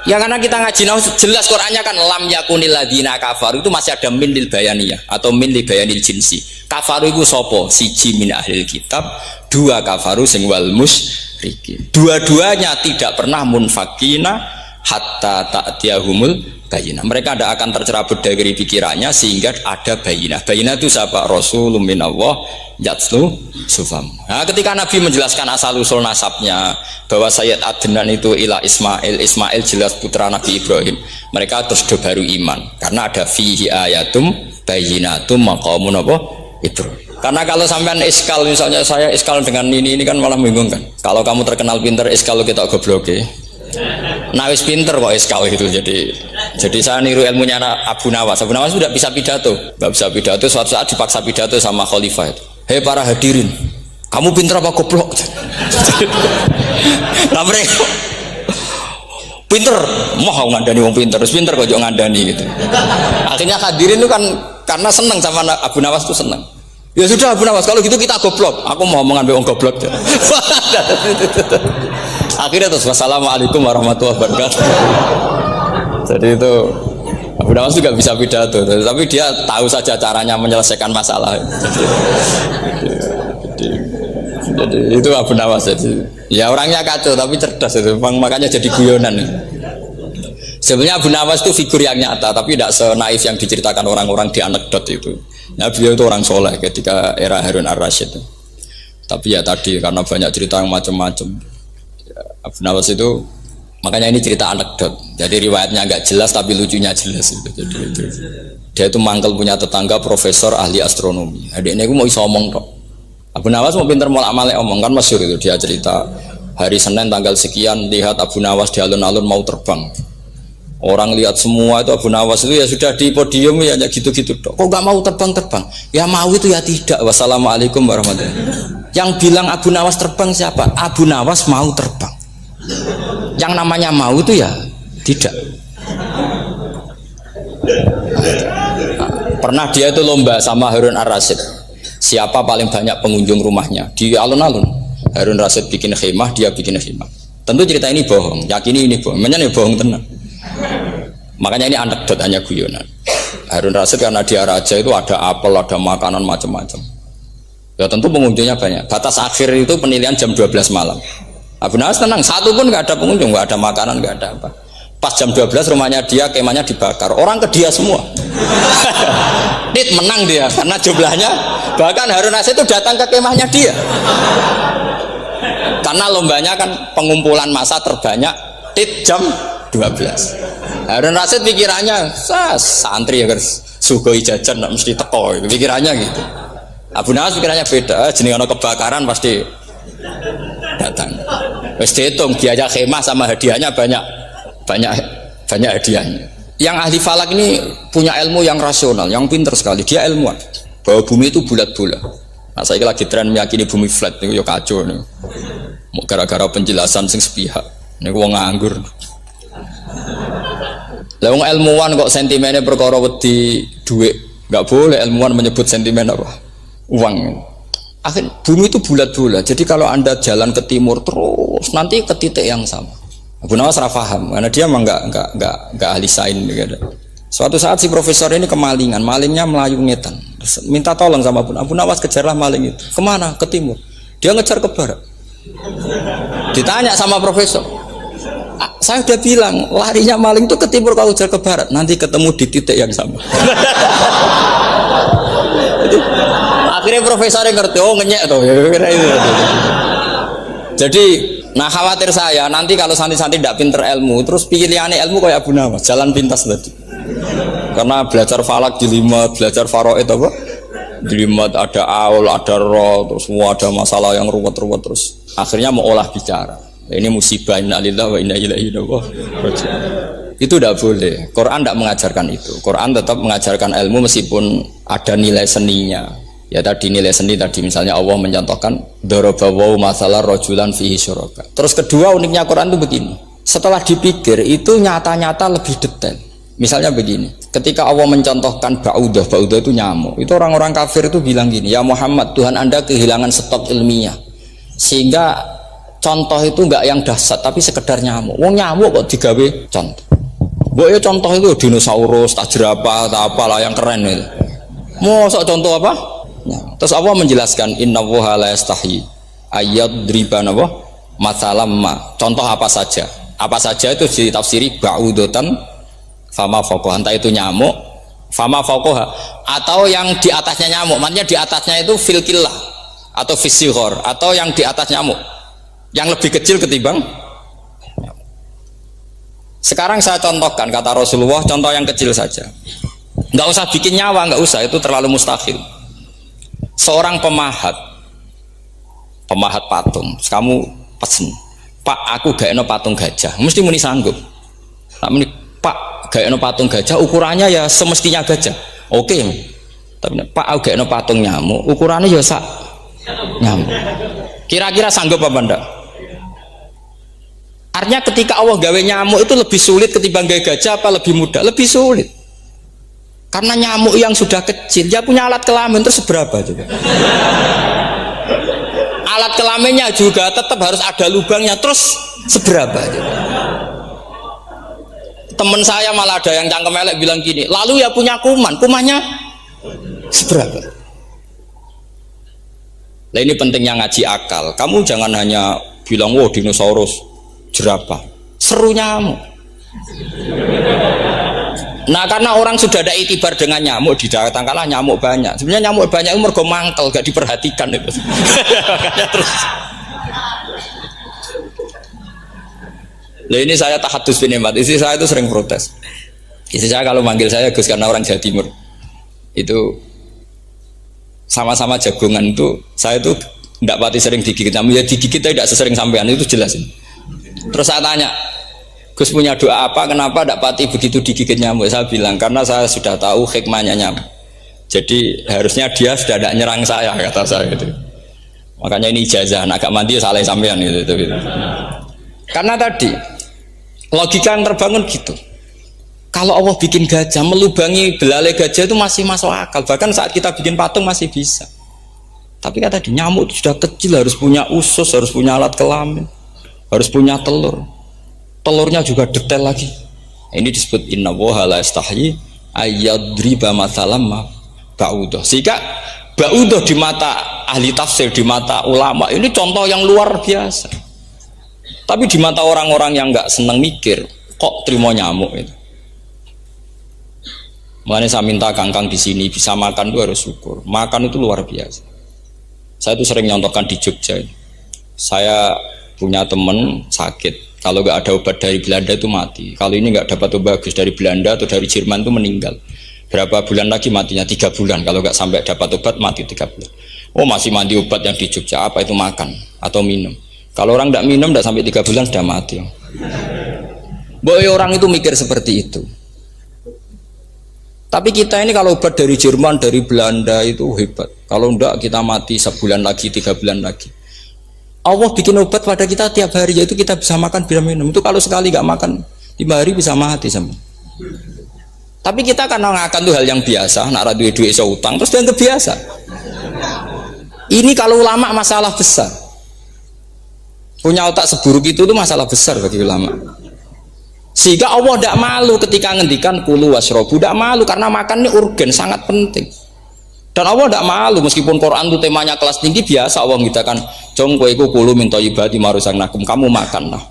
Ya karena kita ngaji jelas Qur'annya kan lam yakunil ladina kafaru itu masih ada min lil bayaniyah atau min lil bayanil jinsi. Kafaru itu sapa? Siji min ahlil kitab, dua kafaru sing wal musyrikin. Dua-duanya tidak pernah munfakina hatta ta'tiyahumul bayinah. Mereka tidak akan tercerabut dari pikirannya sehingga ada bayinah. Bayinah itu siapa? Rasulun minallah yatslu sufam. Nah, ketika Nabi menjelaskan asal usul nasabnya bahwa Sayyid Adnan itu ila Ismail, Ismail jelas putra Nabi Ibrahim. Mereka terus baru iman karena ada fihi ayatum bayinatum maqamun apa? Ibrahim. Karena kalau sampean iskal misalnya saya iskal dengan ini kan malah membingungkan. Kalau kamu terkenal pinter iskal kita goblok. Nah wis pinter kok iskal gitu, jadi saya niru ilmunya Abu Nawas. Abu Nawas sudah bisa pidato, nggak bisa pidato, suatu saat dipaksa pidato sama khalifah itu. Hei para hadirin, kamu pinter apa goblok? Nah mereka pinter, mau ngandani wong pinter, terus pinter kok jangan ngandani gitu. Akhirnya hadirin itu kan karena seneng sama Abu Nawas itu seneng. Ya sudah Abu Nawas, kalau gitu kita goblok. Aku mau mengambil wong goblok. Akhirnya terus wassalamualaikum warahmatullahi wabarakatuh. Jadi itu Abu Nawas juga bisa pidato, tapi dia tahu saja caranya menyelesaikan masalah. Jadi itu Abu Nawas. Jadi ya orangnya kacau tapi cerdas itu, makanya jadi guyonan. Sebenarnya Abu Nawas itu figur yang nyata, tapi tidak senaif yang diceritakan orang-orang di anekdot itu. Nah, beliau itu orang soleh ketika era Harun ar-Rasyid. Tapi ya tadi karena banyak cerita yang macam-macam. Abu Nawas itu makanya ini cerita anekdot. Jadi riwayatnya agak jelas tapi lucunya jelas itu. Jadi itu. Dia itu mangkel punya tetangga profesor ahli astronomi. Adiknya itu mau iso omong tok. Abu Nawas mau pinter molak-malik omong kan masyhur itu dia cerita hari Senin tanggal sekian lihat Abu Nawas di alun-alun mau terbang. Orang lihat semua itu Abu Nawas itu ya sudah di podium ya gitu-gitu dok. Kok nggak mau terbang? Ya mau itu ya tidak. Wassalamualaikum warahmatullahi wabarakatuh. Yang bilang Abu Nawas terbang siapa? Abu Nawas mau terbang. Yang namanya mau itu ya tidak. Pernah dia itu lomba sama Harun ar-Rasyid. Siapa paling banyak pengunjung rumahnya di alun-alun? Harun ar-Rasyid bikin khemah, dia bikin khemah. Tentu cerita ini bohong. Yakini ini bohong. Makanya ini bohong tenang. Makanya ini anekdot hanya guyonan. Harun Rasyid karena dia raja itu ada apel, ada makanan macam-macam. Ya tentu pengunjungnya banyak. Batas akhir itu penilaian jam 12 malam. Abu Nawas tenang, satu pun nggak ada pengunjung, nggak ada makanan, nggak ada apa. Pas jam 12 rumahnya dia, kemahnya dibakar. Orang ke dia semua. Dit menang dia karena jumlahnya. Bahkan Harun Rasyid itu datang ke kemahnya dia. Karena lombanya kan pengumpulan massa terbanyak. Dit jam 12. Harun Rasyid pikirannya santri ya guys, sugoi jajan nggak mesti teko itu pikirannya gitu. Abu Nawas pikirannya beda, jenis ono kebakaran pasti datang. Wes dihitung biaya khemah sama hadiahnya banyak hadiahnya. Yang ahli falak ini punya ilmu yang rasional, yang pinter sekali. Dia ilmuwan bahwa bumi itu bulat-bulat. Nah, saya lagi tren meyakini bumi flat niku ya kacau nih. Gara-gara penjelasan sing sepihak. Niku wong nganggur. Lah wong ilmuwan kok sentimennya perkara wedi dhuwit. Enggak boleh ilmuwan menyebut sentimen apa? Uang. Akhir bumi itu bulat-bulat. Jadi kalau Anda jalan ke timur terus nanti ke titik yang sama. Abu Nawas ora paham karena dia emang enggak ahli sains gitu. Suatu saat si profesor ini kemalingan, malingnya melayu ngetan. Minta tolong sama Abu Nawas, kejarlah maling itu. Kemana? Ke timur. Dia ngejar ke barat. Ditanya sama profesor, saya udah bilang larinya maling itu ke timur, kalau ngejar ke barat nanti ketemu di titik yang sama. Jadi, akhirnya profesornya ngerti, oh ngenyek tuh. Jadi, nah khawatir saya nanti kalau santri-santri tidak pinter ilmu, terus pilihannya ilmu kayak Abu Nawas, jalan pintas tadi. Karena belajar falak jelimet, belajar faraid apa? Jelimet ada aul, ada roh, terus semua ada masalah yang ruwet-ruwet terus. Akhirnya mau olah bicara. Ini musibah innalillahi wa inna ilaihi raji'un. Itu tidak boleh. Quran tidak mengajarkan itu. Quran tetap mengajarkan ilmu meskipun ada nilai seninya. Ya tadi nilai seni tadi misalnya Allah mencontohkan darabawu masalah rajulan fihi syuraka. Terus kedua uniknya Quran itu begini. Setelah dipikir itu nyata-nyata lebih detail. Misalnya begini, ketika Allah mencontohkan ba'udah itu nyamuk, itu orang-orang kafir itu bilang gini, ya Muhammad, Tuhan Anda kehilangan stok ilmiah, sehingga contoh itu enggak yang dahsyat, tapi sekedar nyamuk. Wong nyamuk kok digawe contoh. Mbok ya contoh itu dinosaurus, tak jerapah, tak apalah yang keren itu. Mosok contoh apa? Terus Allah menjelaskan, innallaha la yastahi ayyadriba mathalam ma. Contoh apa saja? Apa saja itu ditafsiri ba'udatan fama fauqaha, entah itu nyamuk fama fauqaha atau yang di atasnya nyamuk, maksudnya di atasnya itu fil killah atau fisighor, atau yang di atas nyamuk yang lebih kecil ketimbang nyamuk. Sekarang saya contohkan kata Rasulullah, contoh yang kecil saja, nggak usah bikin nyawa, nggak usah, itu terlalu mustahil. Seorang pemahat patung, kamu pesen, Pak aku gak eno patung gajah, mesti muni sanggup. Tak muni, Pak gak eno patung gajah, ukurannya ya semestinya gajah, oke. Tapi Pak aku gak eno patung nyamuk, ukurannya ya sak nyamuk. Kira-kira sanggup apa enggak? Artinya ketika Allah gawe nyamuk itu lebih sulit ketimbang gawe gajah, apa lebih mudah? Lebih sulit. Karena nyamuk yang sudah kecil, dia punya alat kelamin terus seberapa juga? Alat kelaminnya juga tetap harus ada lubangnya, terus seberapa juga? Temen saya malah ada yang cangkem elek bilang gini, lalu ya punya kumannya seberapa? Nah ini pentingnya ngaji akal. Kamu jangan hanya bilang, wow dinosaurus, jerapah, seru nyamuk. Nah karena orang sudah ada itibar dengan nyamuk, didatangkanlah nyamuk banyak. Sebenarnya nyamuk banyak itu mergo mangkel, gak diperhatikan itu. Terus. Lah ini saya tahadus bin Imad, istri saya itu sering protes. Istri saya kalau manggil saya Gus karena orang Jawa Timur. Itu sama-sama jagongan itu, saya itu tidak pati sering digigit nyamuk, ya digigit tidak sesering sampean, itu jelasin. Terus saya tanya, Gus punya doa apa, kenapa tidak pati begitu digigit nyamuk? Saya bilang, karena saya sudah tahu hikmahnya nyamuk. Jadi harusnya dia sudah tidak nyerang saya, kata saya itu. Makanya ini ijazah, agak mandi salah sampean gitu. Karena tadi logika yang terbangun gitu. Kalau Allah bikin gajah, melubangi belalai gajah itu masih masuk akal. Bahkan saat kita bikin patung masih bisa. Tapi kata tadi nyamuk itu sudah kecil, harus punya usus, harus punya alat kelamin, harus punya telur. Telurnya juga detail lagi. Ini disebut innallaha la yastahyi ayyadriba mathalam ba'udah. Sehingga ba'udah di mata ahli tafsir, di mata ulama ini contoh yang luar biasa. Tapi di mata orang-orang yang nggak seneng mikir, kok terima nyamuk itu. Makanya saya minta kangkang di sini bisa makan itu harus syukur. Makan itu luar biasa. Saya itu sering nyontohkan di Jogja. Saya punya teman sakit. Kalau nggak ada obat dari Belanda itu mati. Kalau ini nggak dapat obat bagus dari Belanda atau dari Jerman itu meninggal. Berapa bulan lagi matinya? 3 bulan. Kalau nggak sampai dapat obat mati 3 bulan. Oh masih mandi obat yang di Jogja, apa itu makan atau minum? Kalau orang tidak minum tidak sampai 3 bulan sudah mati. Boy orang itu mikir seperti itu. Tapi kita ini kalau obat dari Jerman, dari Belanda itu hebat. Kalau enggak kita mati sebulan lagi, 3 bulan lagi. Allah bikin obat pada kita tiap hari, yaitu kita bisa makan, bisa minum. Itu kalau sekali nggak makan 5 hari bisa mati sama. Tapi kita karena ngakan tuh hal yang biasa, nak duit iso utang terus dianggap biasa. Ini kalau ulama masalah besar. Punya otak seburuk itu tuh masalah besar bagi ulama. Sehingga Allah tidak malu ketika ngendikan kulu wasrobu, tidak malu karena makan ini urgen, sangat penting. Dan Allah tidak malu meskipun Quran itu temanya kelas tinggi, biasa Allah mengatakan jong kowe iku kulu min thayyibati ma razaqnakum, kamu makanlah.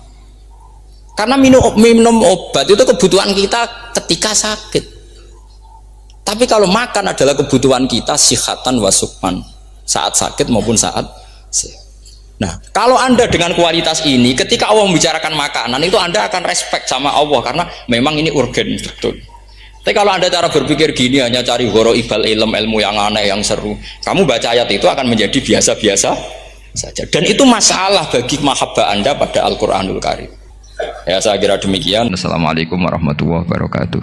Karena minum obat itu kebutuhan kita ketika sakit. Tapi kalau makan adalah kebutuhan kita sihatan wasukman, saat sakit maupun saat sehat. Nah, kalau Anda dengan kualitas ini, ketika Allah membicarakan makanan itu Anda akan respect sama Allah karena memang ini urgen betul. Tapi kalau Anda cara berpikir gini, hanya cari horo ibal ilmu yang aneh, yang seru, kamu baca ayat itu akan menjadi biasa-biasa saja. Dan itu masalah bagi mahabbah Anda pada Al-Quranul Karim. Ya, saya kira demikian. Assalamualaikum warahmatullahi wabarakatuh.